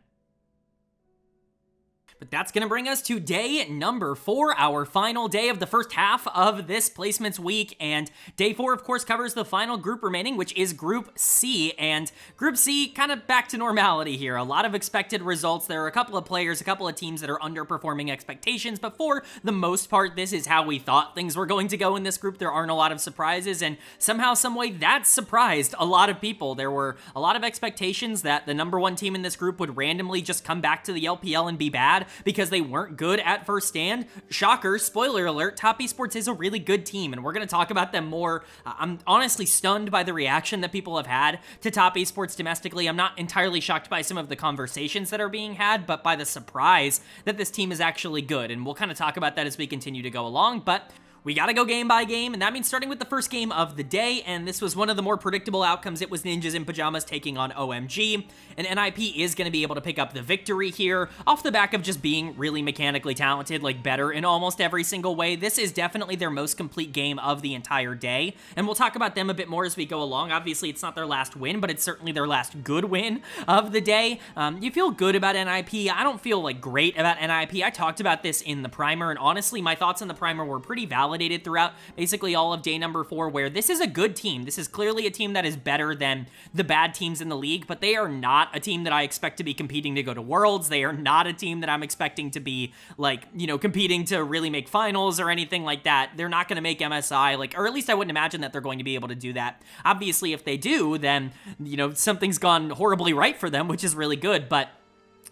But that's going to bring us to day number 4, our final day of the first half of this placements week. And day 4, of course, covers the final group remaining, which is Group C. And Group C, kind of back to normality here. A lot of expected results. There are a couple of players, a couple of teams that are underperforming expectations. But for the most part, this is how we thought things were going to go in this group. There aren't a lot of surprises. And somehow, someway, that surprised a lot of people. There were a lot of expectations that the number 1 team in this group would randomly just come back to the LPL and be bad because they weren't good at first stand. Shocker, spoiler alert, Top Esports is a really good team, and we're going to talk about them more. I'm honestly stunned by the reaction that people have had to Top Esports domestically. I'm not entirely shocked by some of the conversations that are being had, but by the surprise that this team is actually good, and we'll kind of talk about that as we continue to go along, but we gotta go game by game, and that means starting with the first game of the day, and this was one of the more predictable outcomes. It was Ninjas in Pajamas taking on OMG, and NIP is gonna be able to pick up the victory here off the back of just being really mechanically talented, like better in almost every single way. This is definitely their most complete game of the entire day, and we'll talk about them a bit more as we go along. Obviously, it's not their last win, but it's certainly their last good win of the day. You feel good about NIP. I don't feel like great about NIP. I talked about this in the primer, and honestly, my thoughts in the primer were pretty valid throughout basically all of day number 4, where this is a good team. This is clearly a team that is better than the bad teams in the league, but they are not a team that I expect to be competing to go to Worlds. They are not a team that I'm expecting to be, like, you know, competing to really make finals or anything like that. They're not going to make MSI, like, or at least I wouldn't imagine that they're going to be able to do that. Obviously, if they do, then, you know, something's gone horribly right for them, which is really good, but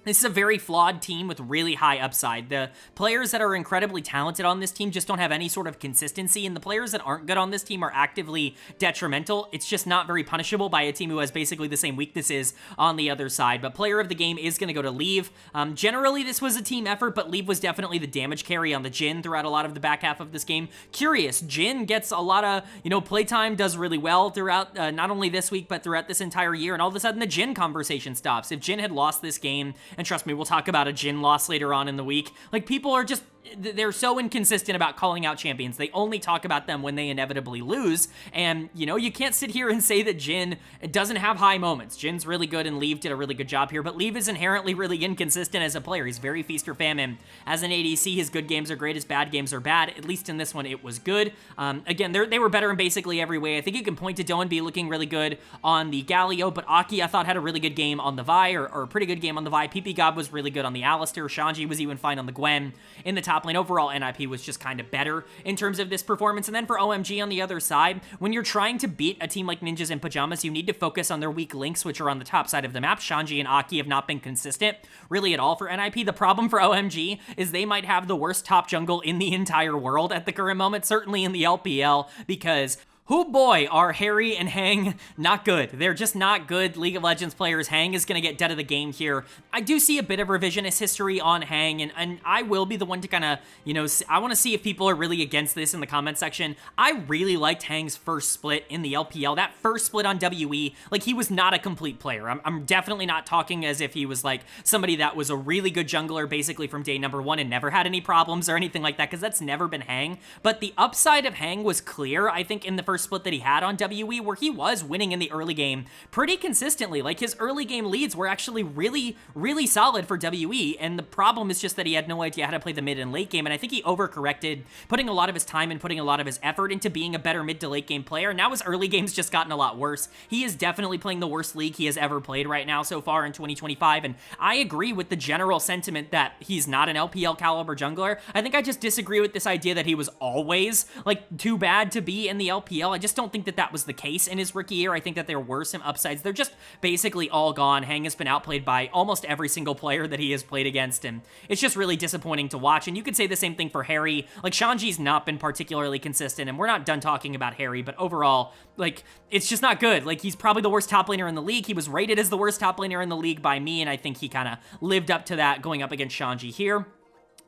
this is a very flawed team with really high upside. The players that are incredibly talented on this team just don't have any sort of consistency, and the players that aren't good on this team are actively detrimental. It's just not very punishable by a team who has basically the same weaknesses on the other side. But player of the game is going to go to Leave. Generally, this was a team effort, but Leave was definitely the damage carry on the Jhin throughout a lot of the back half of this game. Curious, Jhin gets a lot of, you know, playtime, does really well throughout not only this week, but throughout this entire year, and all of a sudden the Jhin conversation stops. If Jhin had lost this game, and trust me, we'll talk about a Jhin loss later on in the week. Like, people are just, they're so inconsistent about calling out champions. They only talk about them when they inevitably lose. And, you know, you can't sit here and say that Jhin doesn't have high moments. Jhin's really good, and Leave did a really good job here, but Leave is inherently really inconsistent as a player. He's very feast or famine. As an ADC, his good games are great, his bad games are bad. At least in this one, it was good. Again, they were better in basically every way. I think you can point to Doan B looking really good on the Galio, but Aki, I thought, had a really good game on the Vi, or a pretty good game on the Vi. PP God was really good on the Alistair. Shanji was even fine on the Gwen. In the top lane, overall, NIP was just kind of better in terms of this performance. And then for OMG on the other side, when you're trying to beat a team like Ninjas in Pajamas, you need to focus on their weak links, which are on the top side of the map. Shanji and Aki have not been consistent really at all for NIP. The problem for OMG is they might have the worst top jungle in the entire world at the current moment, certainly in the LPL, because oh boy, are Harry and Hang not good. They're just not good League of Legends players. Hang is going to get dead of the game here. I do see a bit of revisionist history on Hang, and I will be the one to kind of, you know, I want to see if people are really against this in the comment section. I really liked Hang's first split in the LPL. That first split on WE, like, he was not a complete player. I'm definitely not talking as if he was, like, somebody that was a really good jungler basically from day number 1 and never had any problems or anything like that, because that's never been Hang. But the upside of Hang was clear, I think, in the first split that he had on WE, where he was winning in the early game pretty consistently. Like, his early game leads were actually really, really solid for WE, and the problem is just that he had no idea how to play the mid and late game, and I think he overcorrected, putting a lot of his time and putting a lot of his effort into being a better mid to late game player. Now his early game's just gotten a lot worse. He is definitely playing the worst league he has ever played right now so far in 2025, and I agree with the general sentiment that he's not an LPL caliber jungler. I think I just disagree with this idea that he was always, like, too bad to be in the LPL. I just don't think that that was the case in his rookie year. I think that there were some upsides. They're just basically all gone. Hang has been outplayed by almost every single player that he has played against, and it's just really disappointing to watch. And you could say the same thing for Harry. Like, Shanji's not been particularly consistent, and we're not done talking about Harry, but overall, like, it's just not good. Like, he's probably the worst top laner in the league. He was rated as the worst top laner in the league by me, and I think he kind of lived up to that going up against Shanji here.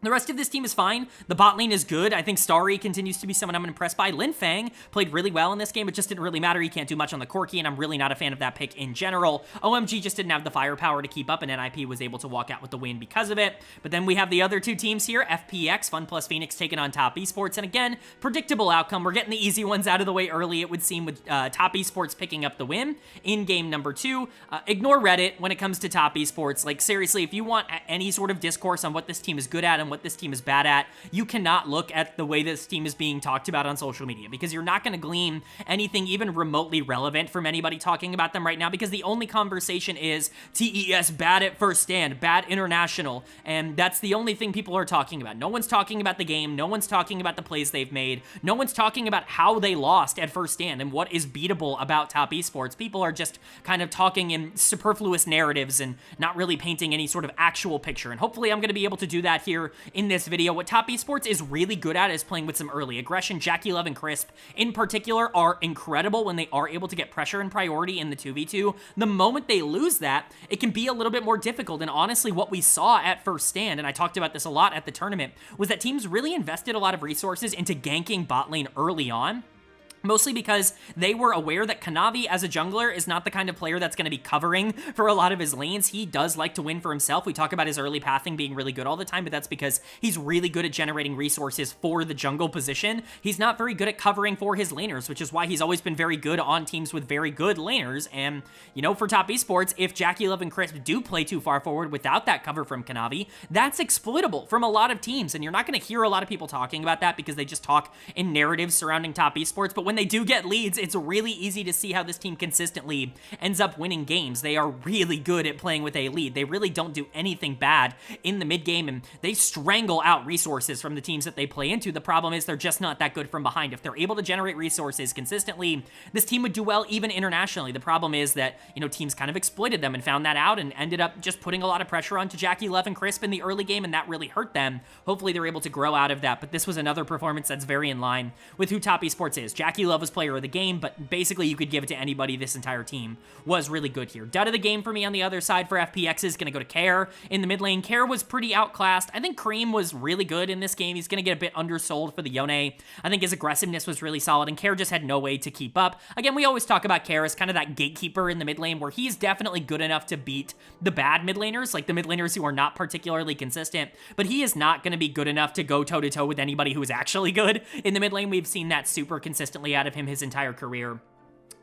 The rest of this team is fine. The bot lane is good. I think Starry continues to be someone I'm impressed by. Lin Fang played really well in this game. It just didn't really matter. He can't do much on the Corki, and I'm really not a fan of that pick in general. OMG just didn't have the firepower to keep up, and NIP was able to walk out with the win because of it. But then we have the other two teams here, FPX, Fun Plus Phoenix, taking on Top Esports. And again, predictable outcome. We're getting the easy ones out of the way early, it would seem, with Top Esports picking up the win in game number 2. Ignore Reddit when it comes to Top Esports. Like, seriously, if you want any sort of discourse on what this team is good at and what this team is bad at, you cannot look at the way this team is being talked about on social media, because you're not going to glean anything even remotely relevant from anybody talking about them right now, because the only conversation is TES bad at first stand, bad international, and that's the only thing people are talking about. No one's talking about the game, no one's talking about the plays they've made, no one's talking about how they lost at first stand and what is beatable about Top Esports. People are just kind of talking in superfluous narratives and not really painting any sort of actual picture, and hopefully I'm going to be able to do that here in this video. What Top Esports is really good at is playing with some early aggression. Jackie Love and Crisp, in particular, are incredible when they are able to get pressure and priority in the 2v2. The moment they lose that, it can be a little bit more difficult, and honestly, what we saw at first stand, and I talked about this a lot at the tournament, was that teams really invested a lot of resources into ganking bot lane early on. Mostly because they were aware that Kanavi, as a jungler, is not the kind of player that's going to be covering for a lot of his lanes. He does like to win for himself. We talk about his early pathing being really good all the time, but that's because he's really good at generating resources for the jungle position. He's not very good at covering for his laners, which is why he's always been very good on teams with very good laners. And, you know, for Top Esports, if Jackie Love and Crisp do play too far forward without that cover from Kanavi, that's exploitable from a lot of teams. And you're not going to hear a lot of people talking about that because they just talk in narratives surrounding Top Esports. But when they do get leads, it's really easy to see how this team consistently ends up winning games. They are really good at playing with a lead. They really don't do anything bad in the mid game, and they strangle out resources from the teams that they play into. The problem is they're just not that good from behind. If they're able to generate resources consistently, this team would do well even internationally. The problem is that, you know, teams kind of exploited them and found that out and ended up just putting a lot of pressure onto Jackie Love and Crisp in the early game, and that really hurt them. Hopefully they're able to grow out of that, but this was another performance that's very in line with who Top Esports is. Jackie Love was player of the game, but basically you could give it to anybody. This entire team was really good here. Dud of the game for me on the other side for FPX is going to go to Care in the mid lane. Care was pretty outclassed. I think Cream was really good in this game. He's going to get a bit undersold for the Yone. I think his aggressiveness was really solid, and Care just had no way to keep up. Again, we always talk about Care as kind of that gatekeeper in the mid lane, where he's definitely good enough to beat the bad mid laners, like the mid laners who are not particularly consistent, but he is not going to be good enough to go toe-to-toe with anybody who is actually good in the mid lane. We've seen that super consistently out of him his entire career.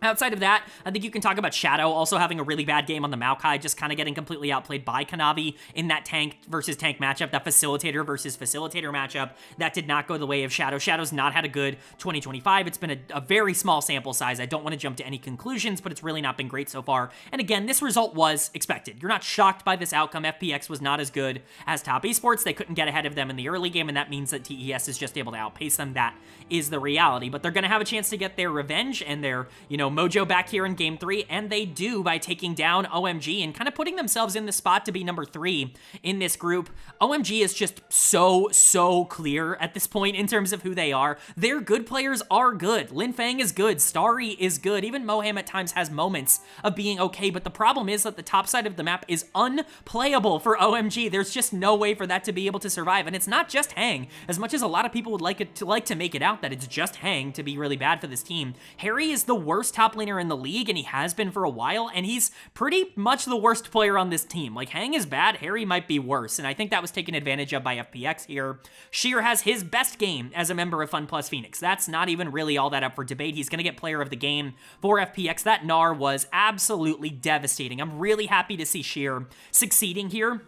Outside of that, I think you can talk about Shadow also having a really bad game on the Maokai, just kind of getting completely outplayed by Kanavi in that tank versus tank matchup, that facilitator versus facilitator matchup. That did not go the way of Shadow. Shadow's not had a good 2025. It's been a very small sample size. I don't want to jump to any conclusions, but it's really not been great so far. And again, this result was expected. You're not shocked by this outcome. FPX was not as good as Top Esports. They couldn't get ahead of them in the early game, and that means that TES is just able to outpace them. That is the reality. But they're going to have a chance to get their revenge and their, you know, mojo back here in game 3, and they do by taking down OMG and kind of putting themselves in the spot to be number 3 in this group. OMG is just so clear at this point in terms of who they are. Their good players are good. Lin Fang is good. Starry is good. Even Moham at times has moments of being okay, but the problem is that the top side of the map is unplayable for OMG. There's just no way for that to be able to survive, and it's not just Hang. As much as a lot of people would like to make it out that it's just Hang to be really bad for this team, Harry is the worst top laner in the league, and he has been for a while, and he's pretty much the worst player on this team. Like, Hang is bad, Harry might be worse, and I think that was taken advantage of by FPX here. Sheer has his best game as a member of Fun Plus Phoenix. That's not even really all that up for debate. He's going to get player of the game for FPX. That Gnar was absolutely devastating. I'm really happy to see Sheer succeeding here.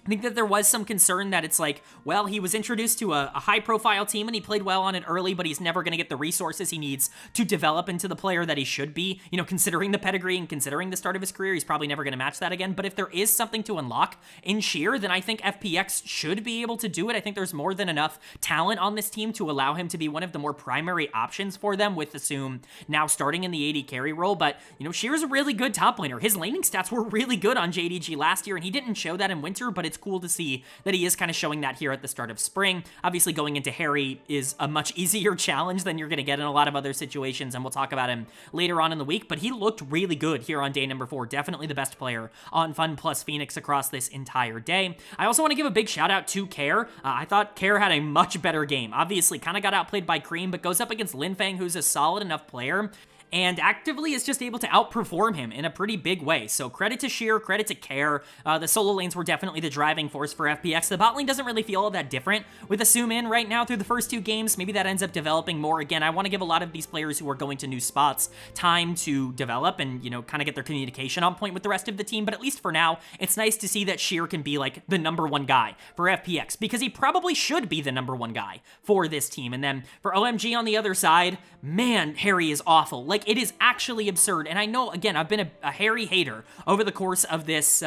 I think that there was some concern that it's like, well, he was introduced to a high-profile team and he played well on it early, but he's never going to get the resources he needs to develop into the player that he should be. You know, considering the pedigree and considering the start of his career, he's probably never going to match that again. But if there is something to unlock in Sheer, then I think FPX should be able to do it. I think there's more than enough talent on this team to allow him to be one of the more primary options for them, with Assume now starting in the AD carry role. But, you know, Sheer's a really good top laner. His laning stats were really good on JDG last year, and he didn't show that in Winter, but it's cool to see that he is kind of showing that here at the start of spring. Obviously, going into Harry is a much easier challenge than you're going to get in a lot of other situations, and we'll talk about him later on in the week, but he looked really good here on day number 4. Definitely the best player on Fun Plus Phoenix across this entire day. I also want to give a big shout out to Care. I thought Care had a much better game. Obviously, kind of got outplayed by Cream, but goes up against Linfeng, who's a solid enough player, and actively is just able to outperform him in a pretty big way. So credit to Sheer, credit to Care. The solo lanes were definitely the driving force for FPX. The bot lane doesn't really feel all that different with Assume in right now through the first 2 games. Maybe that ends up developing more. Again, I want to give a lot of these players who are going to new spots time to develop and, you know, kind of get their communication on point with the rest of the team. But at least for now, it's nice to see that Sheer can be like the #1 guy for FPX, because he probably should be the #1 guy for this team. And then for OMG on the other side, man, Harry is awful. Like, it is actually absurd. And I know, again, I've been a Harry hater over the course of this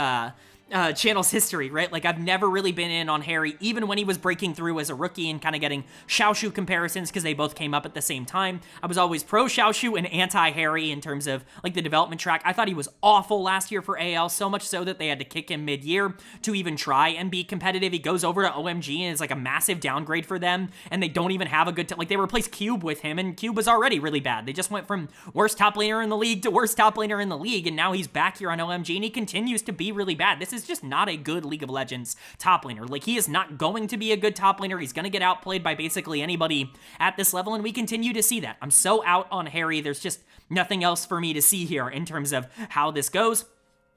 channel's history, right? Like, I've never really been in on Harry, even when he was breaking through as a rookie and kind of getting Xiaoshu comparisons, because they both came up at the same time. I was always pro Xiaoshu and anti Harry in terms of like the development track. I thought he was awful last year for AL, so much so that they had to kick him mid-year to even try and be competitive. He goes over to OMG and it's like a massive downgrade for them, and they don't even have a good like, they replaced Cube with him, and Cube was already really bad. They just went from worst top laner in the league to worst top laner in the league, and now he's back here on OMG and he continues to be really bad. This is just not a good League of Legends top laner. Like, he is not going to be a good top laner. He's going to get outplayed by basically anybody at this level, and we continue to see that. I'm so out on Harry. There's just nothing else for me to see here in terms of how this goes.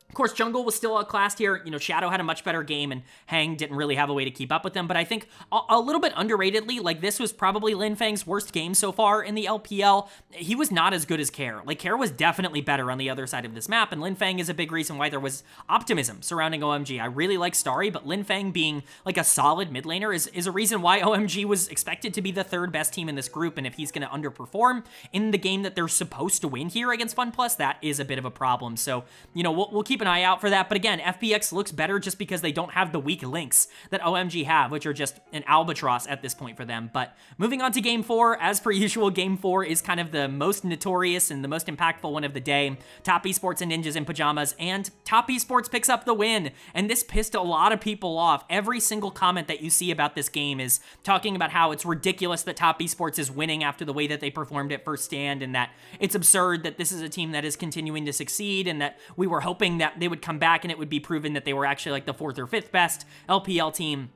Of course, Jungle was still outclassed here. You know, Shadow had a much better game, and Hang didn't really have a way to keep up with them. But I think a little bit underratedly, like, this was probably Linfeng's worst game so far in the LPL. He was not as good as Care. Like, Care was definitely better on the other side of this map, and Linfeng is a big reason why there was optimism surrounding OMG. I really like Starry, but Linfeng being, like, a solid mid laner is a reason why OMG was expected to be the 3rd best team in this group, and if he's going to underperform in the game that they're supposed to win here against FunPlus, that is a bit of a problem. So, you know, we'll keep an eye out for that. But again, FPX looks better just because they don't have the weak links that OMG have, which are just an albatross at this point for them. But moving on to Game 4, as per usual, Game 4 is kind of the most notorious and the most impactful one of the day. Top Esports and Ninjas in Pajamas, and Top Esports picks up the win. And this pissed a lot of people off. Every single comment that you see about this game is talking about how it's ridiculous that Top Esports is winning after the way that they performed at first stand, and that it's absurd that this is a team that is continuing to succeed, and that we were hoping that they would come back and it would be proven that they were actually like the 4th or 5th best LPL team.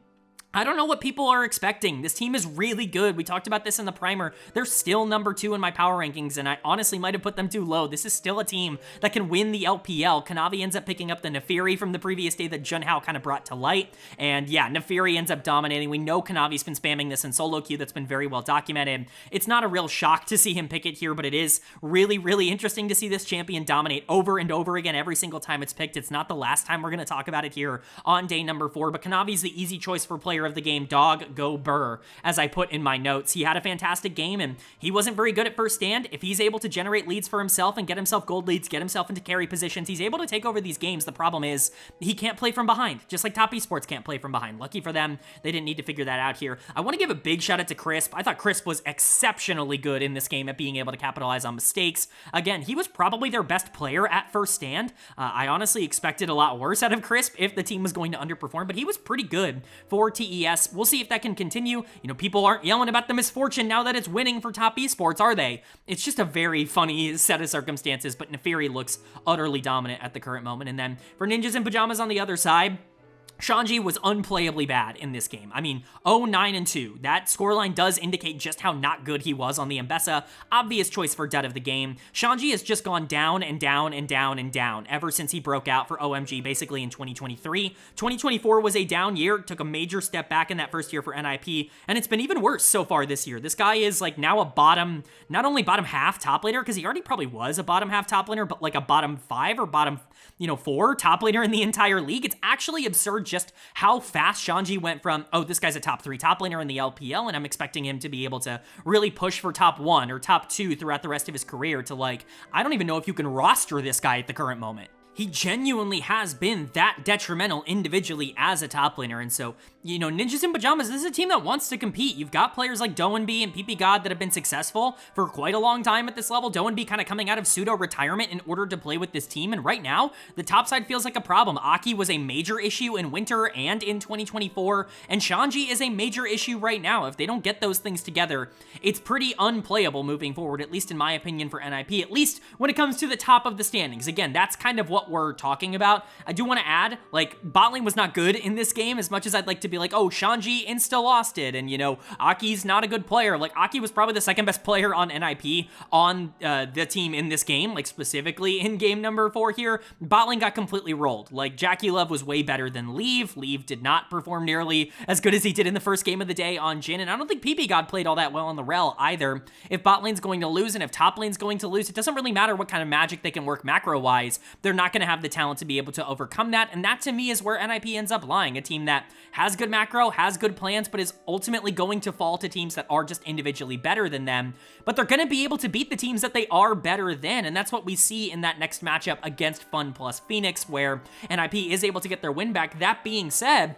I don't know what people are expecting. This team is really good. We talked about this in the primer. They're still #2 in my power rankings, and I honestly might have put them too low. This is still a team that can win the LPL. Kanavi ends up picking up the Nefiri from the previous day that Junhao kind of brought to light, and yeah, Nefiri ends up dominating. We know Kanavi's been spamming this in solo queue. That's been very well documented. It's not a real shock to see him pick it here, but it is really, really interesting to see this champion dominate over and over again every single time it's picked. It's not the last time we're going to talk about it here on day number 4, but Kanavi's the easy choice for player of the game. Dog go Burr, as I put in my notes. He had a fantastic game, and he wasn't very good at first stand. If he's able to generate leads for himself and get himself gold leads, get himself into carry positions, he's able to take over these games. The problem is he can't play from behind, just like Top Esports can't play from behind. Lucky for them, they didn't need to figure that out here. I want to give a big shout out to Crisp. I thought Crisp was exceptionally good in this game at being able to capitalize on mistakes. Again, he was probably their best player at first stand. I honestly expected a lot worse out of Crisp if the team was going to underperform, but he was pretty good for TES. We'll see if that can continue. You know, people aren't yelling about the misfortune now that it's winning for Top Esports, are they? It's just a very funny set of circumstances, but Nefiri looks utterly dominant at the current moment. And then for Ninjas in Pajamas on the other side, Shanji was unplayably bad in this game. I mean, 0-9-2. That scoreline does indicate just how not good he was on the Mbessa. Obvious choice for dud of the game. Shanji has just gone down and down and down and down ever since he broke out for OMG, basically in 2023. 2024 was a down year, took a major step back in that first year for NIP, and it's been even worse so far this year. This guy is like now a bottom, not only bottom half top laner, because he already probably was a bottom half top laner, but like a bottom 5 or bottom, 4 top laner in the entire league. It's actually absurd just how fast Shanji went from, oh, this guy's a top 3 top laner in the LPL, and I'm expecting him to be able to really push for top 1 or top 2 throughout the rest of his career, to like, I don't even know if you can roster this guy at the current moment. he genuinely has been that detrimental individually as a top laner. And so, you know, Ninjas in Pajamas, this is a team that wants to compete. You've got players like Doenby and PP God that have been successful for quite a long time at this level. Doenby kind of coming out of pseudo-retirement in order to play with this team. And right now, the top side feels like a problem. Aki was a major issue in winter and in 2024, and Shanji is a major issue right now. If they don't get those things together, it's pretty unplayable moving forward, at least in my opinion for NIP, at least when it comes to the top of the standings. Again, that's kind of what we're talking about. I do want to add, like, bot lane was not good in this game as much as I'd like to be like, oh, Shanji insta lost it, and, you know, Aki's not a good player. Like, Aki was probably the second best player on NIP on the team in this game, like, specifically in game number 4 here. Bot lane got completely rolled. Like, Jackie Love was way better than Leave. Leave did not perform nearly as good as he did in the first game of the day on Jhin, and I don't think PP God played all that well on the Rel either. If bot lane's going to lose and if top lane's going to lose, it doesn't really matter what kind of magic they can work macro-wise. They're not going to have the talent to be able to overcome that, and that to me is where NIP ends up lying. A team that has good macro, has good plans, but is ultimately going to fall to teams that are just individually better than them, but they're going to be able to beat the teams that they are better than, and that's what we see in that next matchup against Fun plus Phoenix, where NIP is able to get their win back. That being said,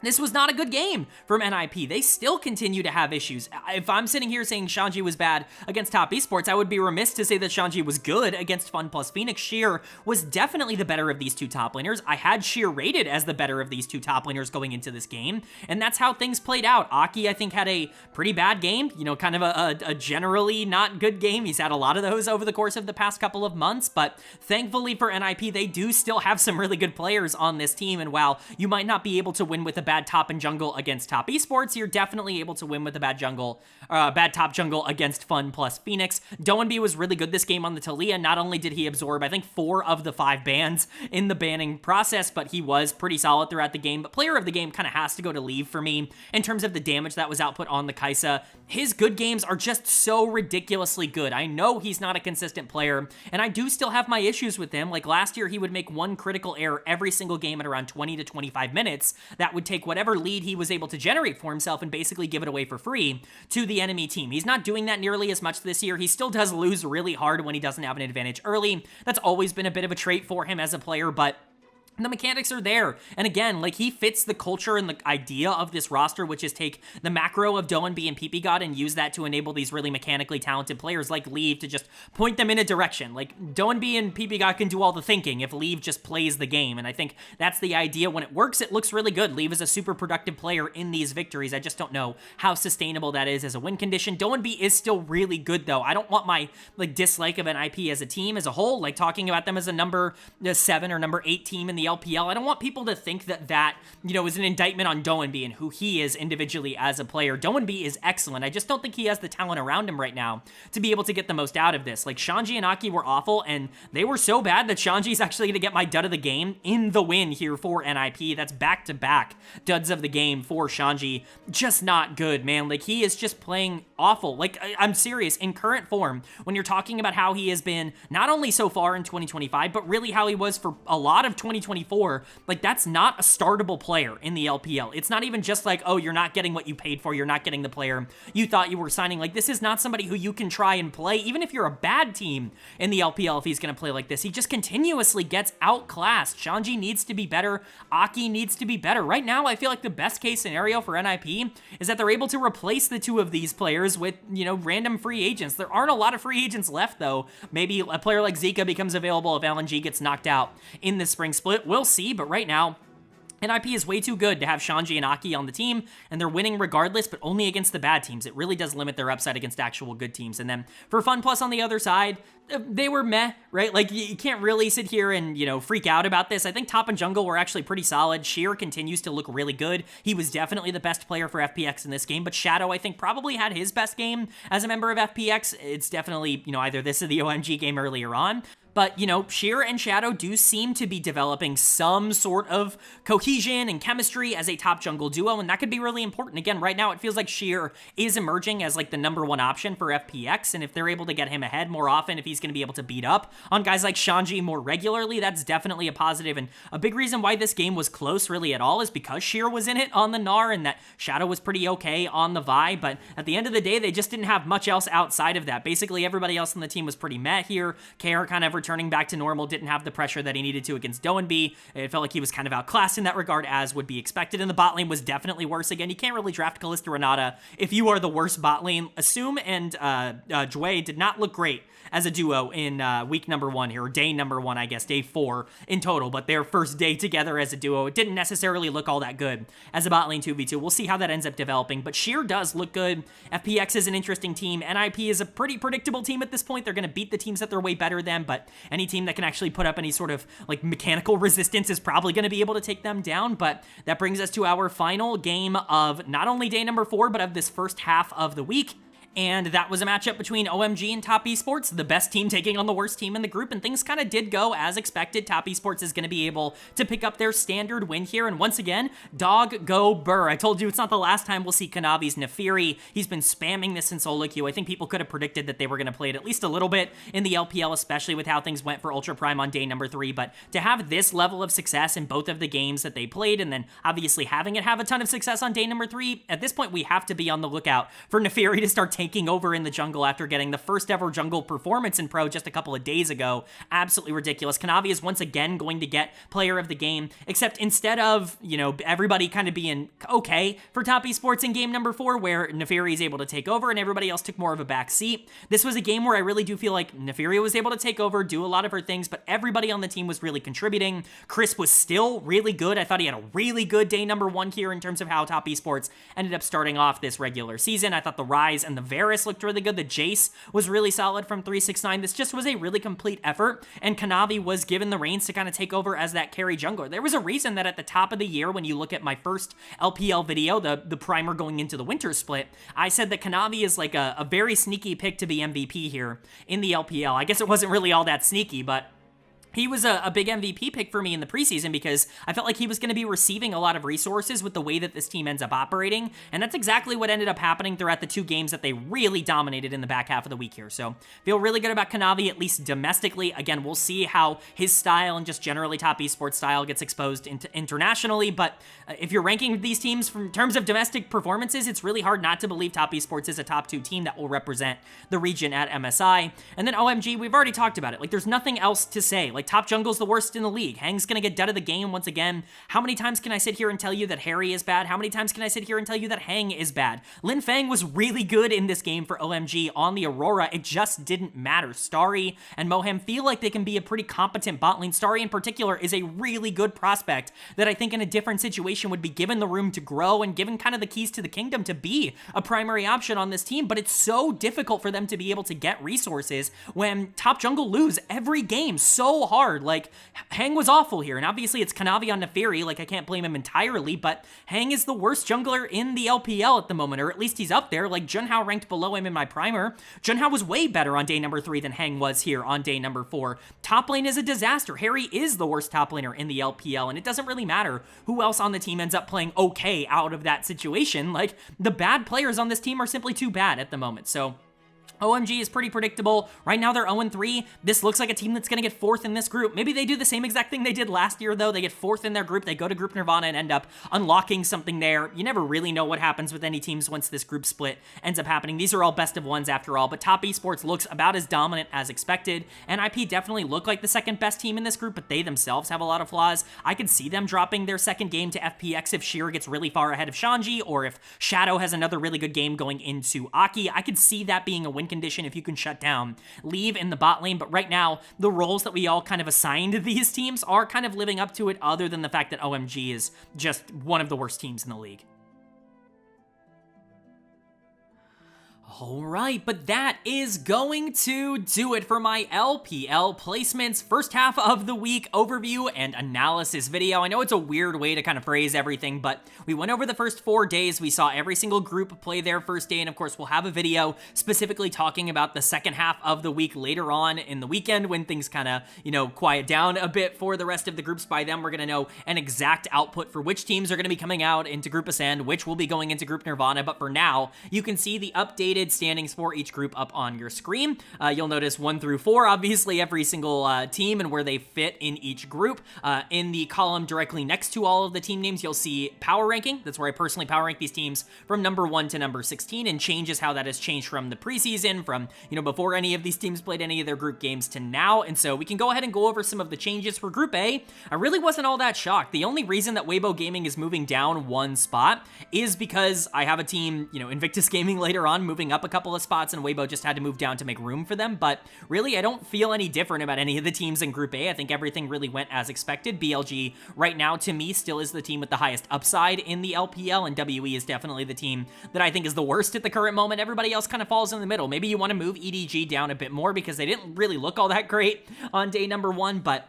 this was not a good game from NIP. They still continue to have issues. If I'm sitting here saying Shanji was bad against Top Esports, I would be remiss to say that Shanji was good against Fun plus Phoenix. Sheer was definitely the better of these two top laners. I had Sheer rated as the better of these two top laners going into this game, and that's how things played out. Aki, I think, had a pretty bad game, you know, kind of a generally not good game. He's had a lot of those over the course of the past couple of months, but thankfully for NIP, they do still have some really good players on this team, and while you might not be able to win with a bad top and jungle against Top Esports, you're definitely able to win with a bad top jungle against Fun plus Phoenix. Doenby was really good this game on the Taliyah. Not only did he absorb, I think, 4 of the 5 bans in the banning process, but he was pretty solid throughout the game. But player of the game kind of has to go to Leave for me in terms of the damage that was output on the Kai'Sa. His good games are just so ridiculously good. I know he's not a consistent player, and I do still have my issues with him. Like last year, he would make 1 critical error every single game at around 20 to 25 minutes. That would take whatever lead he was able to generate for himself and basically give it away for free to the enemy team. He's not doing that nearly as much this year. He still does lose really hard when he doesn't have an advantage early. That's always been a bit of a trait for him as a player, but the mechanics are there. And again, like, he fits the culture and the idea of this roster, which is take the macro of Doenby and PP God and use that to enable these really mechanically talented players like Leave to just point them in a direction. Like, Doenby and PP God can do all the thinking if Leave just plays the game. And I think that's the idea. When it works, it looks really good. Leave is a super productive player in these victories. I just don't know how sustainable that is as a win condition. Doenby is still really good, though. I don't want my, like, dislike of an IP as a team as a whole, like talking about them as a number 7 or number 8 team in the LPL. I don't want people to think that, you know, is an indictment on Doenby and who he is individually as a player. Doenby is excellent. I just don't think he has the talent around him right now to be able to get the most out of this. Like, Shanji and Aki were awful, and they were so bad that Shanji's actually going to get my dud of the game in the win here for NIP. That's back-to-back duds of the game for Shanji. Just not good, man. Like, he is just playing awful. Like, I'm serious. In current form, when you're talking about how he has been not only so far in 2025, but really how he was for a lot of 2024, like, that's not a startable player in the LPL. It's not even just like, oh, you're not getting what you paid for, you're not getting the player you thought you were signing. Like, this is not somebody who you can try and play, even if you're a bad team in the LPL. If he's going to play like this, he just continuously gets outclassed. Shanji needs to be better. Aki needs to be better. Right now, I feel like the best case scenario for NIP is that they're able to replace the 2 of these players with, you know, random free agents. There aren't a lot of free agents left, though. Maybe a player like Zika becomes available if LNG gets knocked out in the spring split. We'll see. But right now, NIP is way too good to have Shanji and Aki on the team, and they're winning regardless, but only against the bad teams. It really does limit their upside against actual good teams. And then for Fun Plus on the other side, they were meh, right? Like, you can't really sit here and, you know, freak out about this. I think top and jungle were actually pretty solid. Sheer continues to look really good. He was definitely the best player for FPX in this game, but Shadow, I think, probably had his best game as a member of FPX. It's definitely, you know, either this or the OMG game earlier on. But, you know, Sheer and Shadow do seem to be developing some sort of cohesion and chemistry as a top jungle duo, and that could be really important. Again, right now, it feels like Sheer is emerging as, like, the #1 option for FPX, and if they're able to get him ahead more often, if he's going to be able to beat up on guys like Shanji more regularly, that's definitely a positive. And a big reason why this game was close really at all is because Sheer was in it on the Gnar, and that Shadow was pretty okay on the Vi, but at the end of the day, they just didn't have much else outside of that. Basically, everybody else on the team was pretty meh here. KR kind of returning back to normal, didn't have the pressure that he needed to against Doenby. It felt like he was kind of outclassed in that regard, as would be expected, and the bot lane was definitely worse. Again, you can't really draft Kalista Renata if you are the worst bot lane. Assume and Jue did not look great as a duo in week number 1 here, or day number 1, I guess, day 4 in total, but their first day together as a duo, it didn't necessarily look all that good as a bot lane 2v2. We'll see how that ends up developing, but Sheer does look good. FPX is an interesting team. NIP is a pretty predictable team at this point. They're going to beat the teams that they're way better than, but any team that can actually put up any sort of like mechanical resistance is probably going to be able to take them down. But that brings us to our final game of not only day number 4, but of this first half of the week. And that was a matchup between OMG and Top Esports, the best team taking on the worst team in the group, and things kind of did go as expected. Top Esports is going to be able to pick up their standard win here, and once again, dog go Burr. I told you it's not the last time we'll see Kanavi's Nefiri. He's been spamming this in solo queue. I think people could have predicted that they were going to play it at least a little bit in the LPL, especially with how things went for Ultra Prime on day number 3, but to have this level of success in both of the games that they played, and then obviously having it have a ton of success on day number 3, at this point we have to be on the lookout for Nefiri to start taking over in the jungle after getting the first ever jungle performance in Pro just a couple of days ago. Absolutely ridiculous. Kanavi is once again going to get player of the game, except instead of, you know, everybody kind of being okay for Top Esports in game number 4, where Nefiri is able to take over and everybody else took more of a back seat, this was a game where I really do feel like Nefiri was able to take over, do a lot of her things, but everybody on the team was really contributing. Chris was still really good. I thought he had a really good day number 1 here in terms of how Top Esports ended up starting off this regular season. I thought the Ryze and the Varus looked really good. The Jace was really solid from 369. This just was a really complete effort, and Kanavi was given the reins to kind of take over as that carry jungler. There was a reason that at the top of the year, when you look at my first LPL video, the primer going into the winter split, I said that Kanavi is like a very sneaky pick to be MVP here in the LPL. I guess it wasn't really all that sneaky, but he was a big MVP pick for me in the preseason because I felt like he was going to be receiving a lot of resources with the way that this team ends up operating, and that's exactly what ended up happening throughout the 2 games that they really dominated in the back half of the week here. So feel really good about Kanavi, at least domestically. Again, we'll see how his style and just generally Top Esports style gets exposed internationally, but if you're ranking these teams from terms of domestic performances, it's really hard not to believe Top Esports is a top 2 team that will represent the region at MSI. And then OMG, we've already talked about it. Like, there's nothing else to say. Like, top jungle's the worst in the league. Hang's gonna get dead of the game once again. How many times can I sit here and tell you that Harry is bad? How many times can I sit here and tell you that Hang is bad? Lin Fang was really good in this game for OMG on the Aurora. It just didn't matter. Starry and Mohem feel like they can be a pretty competent bot lane. Starry in particular is a really good prospect that I think in a different situation would be given the room to grow and given kind of the keys to the kingdom to be a primary option on this team, but it's so difficult for them to be able to get resources when top jungle lose every game so hard. Like, Hang was awful here, and obviously it's Kanavi on Nefiri, like I can't blame him entirely, but Hang is the worst jungler in the LPL at the moment, or at least he's up there. Like, Junhao ranked below him in my primer. Junhao was way better on day number 3 than Hang was here on day number 4. Top lane is a disaster. Harry is the worst top laner in the LPL, and it doesn't really matter who else on the team ends up playing okay out of that situation. Like, the bad players on this team are simply too bad at the moment, so OMG is pretty predictable. Right now they're 0-3. This looks like a team that's going to get 4th in this group. Maybe they do the same exact thing they did last year, though. They get 4th in their group. They go to Group Nirvana and end up unlocking something there. You never really know what happens with any teams once this group split ends up happening. These are all best of ones after all, but Top Esports looks about as dominant as expected. NIP definitely look like the second best team in this group, but they themselves have a lot of flaws. I could see them dropping their second game to FPX if Sheer gets really far ahead of Shanji, or if Shadow has another really good game going into Aki. I could see that being a win condition if you can shut down Leave in the bot lane, but right now, the roles that we all kind of assigned these teams are kind of living up to it, other than the fact that OMG is just one of the worst teams in the league. All right, but that is going to do it for my LPL placements first half of the week overview and analysis video. I know it's a weird way to kind of phrase everything, but we went over the first 4 days. We saw every single group play their first day, and of course, we'll have a video specifically talking about the second half of the week later on in the weekend when things kind of, quiet down a bit for the rest of the groups. By then, we're going to know an exact output for which teams are going to be coming out into Group Ascend, which will be going into Group Nirvana, but for now, you can see the updated updated standings for each group up on your screen. You'll notice 1 through 4, obviously every single team and where they fit in each group. In the column directly next to all of the team names, you'll see power ranking. That's where I personally power rank these teams from number 1 to number 16, and changes how that has changed from the preseason, from, before any of these teams played any of their group games to now. And so we can go ahead and go over some of the changes for Group A. I really wasn't all that shocked. The only reason that Weibo Gaming is moving down 1 spot is because I have a team, Invictus Gaming later on moving up a couple of spots, and Weibo just had to move down to make room for them. But really, I don't feel any different about any of the teams in Group A. I think everything really went as expected. BLG right now, to me, still is the team with the highest upside in the LPL, and WE is definitely the team that I think is the worst at the current moment. Everybody else kind of falls in the middle. Maybe you want to move EDG down a bit more because they didn't really look all that great on day number 1, but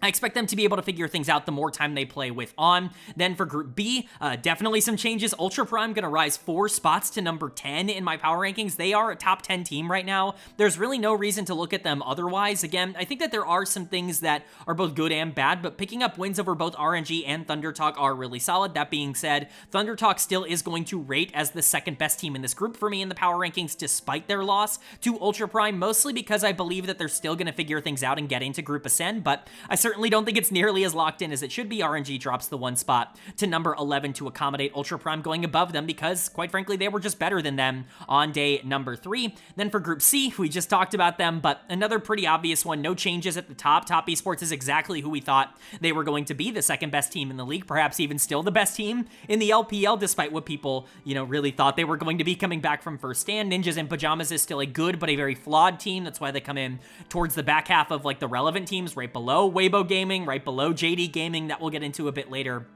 I expect them to be able to figure things out the more time they play with On. Then for Group B, definitely some changes. Ultra Prime going to rise 4 spots to number 10 in my power rankings. They are a top 10 team right now. There's really no reason to look at them otherwise. Again, I think that there are some things that are both good and bad, but picking up wins over both RNG and ThunderTalk are really solid. That being said, ThunderTalk still is going to rate as the second best team in this group for me in the power rankings, despite their loss to Ultra Prime, mostly because I believe that they're still going to figure things out and get into Group Ascend, but I certainly don't think it's nearly as locked in as it should be. RNG drops the 1 spot to number 11 to accommodate Ultra Prime going above them because, quite frankly, they were just better than them on day number 3. Then for Group C, we just talked about them, but another pretty obvious one. No changes at the top. Top Esports is exactly who we thought they were going to be, the second best team in the league, perhaps even still the best team in the LPL, despite what people, really thought they were going to be coming back from first stand. Ninjas in Pajamas is still a good but a very flawed team. That's why they come in towards the back half of the relevant teams, right below Weibo Gaming, right below JD Gaming, that we'll get into a bit later.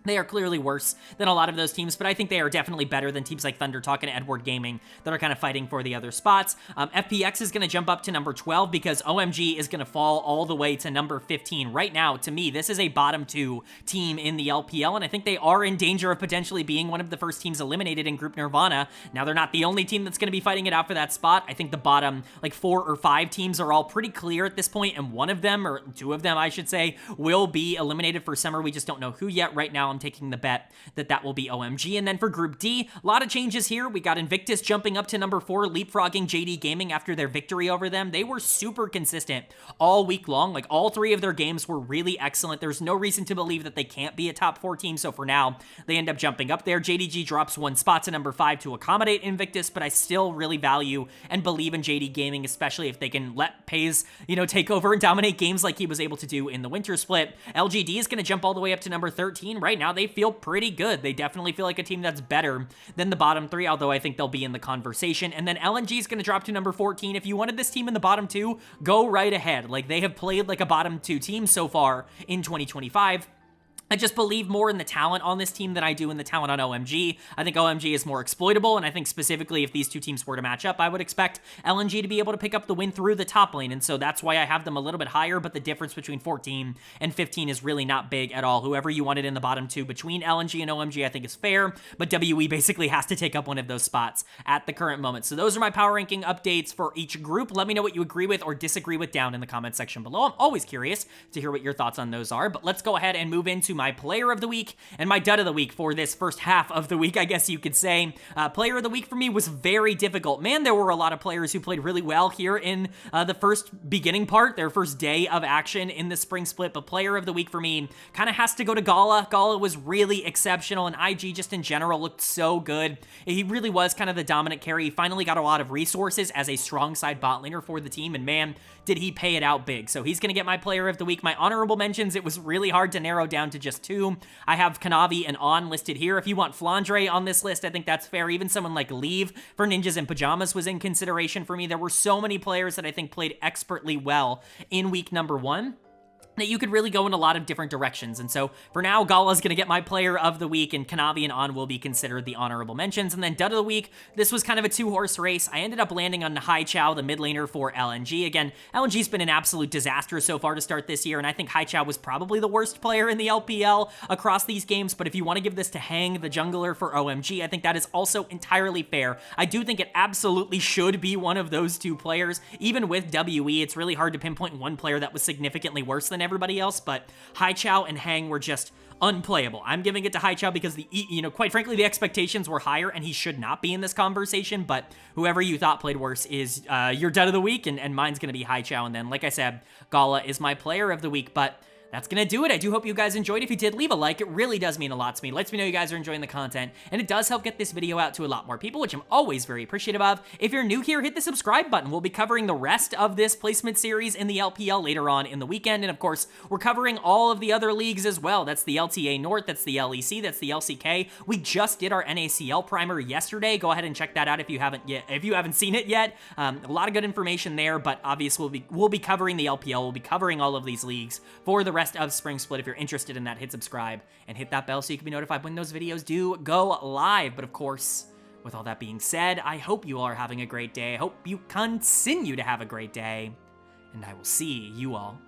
They are clearly worse than a lot of those teams, but I think they are definitely better than teams like ThunderTalk and Edward Gaming that are kind of fighting for the other spots. FPX is going to jump up to number 12 because OMG is going to fall all the way to number 15. Right now, to me, this is a bottom 2 team in the LPL, and I think they are in danger of potentially being one of the first teams eliminated in Group Nirvana. Now, they're not the only team that's going to be fighting it out for that spot. I think the bottom 4 or 5 teams are all pretty clear at this point, and one of them, or 2 of them, I should say, will be eliminated for summer. We just don't know who yet. Right now, I'm taking the bet that will be OMG. And then for Group D, a lot of changes here. We got Invictus jumping up to number 4, leapfrogging JD Gaming after their victory over them. They were super consistent all week long. All 3 of their games were really excellent. There's no reason to believe that they can't be a top 4 team. So for now, they end up jumping up there. JDG drops 1 spot to number 5 to accommodate Invictus, but I still really value and believe in JD Gaming, especially if they can let Pays, take over and dominate games like he was able to do in the winter split. LGD is going to jump all the way up to number 13. Right now, they feel pretty good. They definitely feel like a team that's better than the bottom 3, although I think they'll be in the conversation. And then LNG is going to drop to number 14. If you wanted this team in the bottom 2, go right ahead. They have played like a bottom 2 team so far in 2025. I just believe more in the talent on this team than I do in the talent on OMG. I think OMG is more exploitable, and I think specifically if these 2 teams were to match up, I would expect LNG to be able to pick up the win through the top lane, and so that's why I have them a little bit higher, but the difference between 14 and 15 is really not big at all. Whoever you wanted in the bottom 2 between LNG and OMG I think is fair, but WE basically has to take up one of those spots at the current moment. So those are my power ranking updates for each group. Let me know what you agree with or disagree with down in the comment section below. I'm always curious to hear what your thoughts on those are, but let's go ahead and move into my player of the week and my dud of the week for this first half of the week, I guess you could say. Player of the week for me was very difficult. Man, there were a lot of players who played really well here in the first beginning part, their first day of action in the spring split, but player of the week for me kind of has to go to Gala. Gala was really exceptional, and IG just in general looked so good. He really was kind of the dominant carry. He finally got a lot of resources as a strong side bot laner for the team, and man, did he pay it out big. So he's going to get my player of the week. My honorable mentions, it was really hard to narrow down to just 2. I have Kanavi and On listed here. If you want Flandre on this list, I think that's fair. Even someone like Leave for Ninjas in Pajamas was in consideration for me. There were so many players that I think played expertly well in week number 1. that you could really go in a lot of different directions. And so for now, Gala's going to get my player of the week, and Kanavi and On will be considered the honorable mentions. And then dud of the week, this was kind of a two-horse race. I ended up landing on Hai Chao, the mid laner for LNG. Again, LNG's been an absolute disaster so far to start this year, and I think Hai Chao was probably the worst player in the LPL across these games. But if you want to give this to Hang, the jungler for OMG, I think that is also entirely fair. I do think it absolutely should be one of those two players. Even with WE, it's really hard to pinpoint one player that was significantly worse than everybody else, but Hai Chao and Hang were just unplayable. I'm giving it to Haichao because quite frankly, the expectations were higher and he should not be in this conversation, but whoever you thought played worse is your dud of the week, and mine's gonna be Haichao, and then, like I said, Gala is my player of the week, but that's gonna do it. I do hope you guys enjoyed. If you did, leave a like. It really does mean a lot to me. It lets me know you guys are enjoying the content, and it does help get this video out to a lot more people, which I'm always very appreciative of. If you're new here, hit the subscribe button. We'll be covering the rest of this placement series in the LPL later on in the weekend, and of course, we're covering all of the other leagues as well. That's the LTA North, that's the LEC, that's the LCK. We just did our NACL primer yesterday. Go ahead and check that out if you haven't seen it yet. A lot of good information there, but obviously we'll be covering the LPL. We'll be covering all of these leagues for the rest of Spring Split. If you're interested in that, hit subscribe and hit that bell so you can be notified when those videos do go live. But of course, with all that being said, I hope you all are having a great day. I hope you continue to have a great day, and I will see you all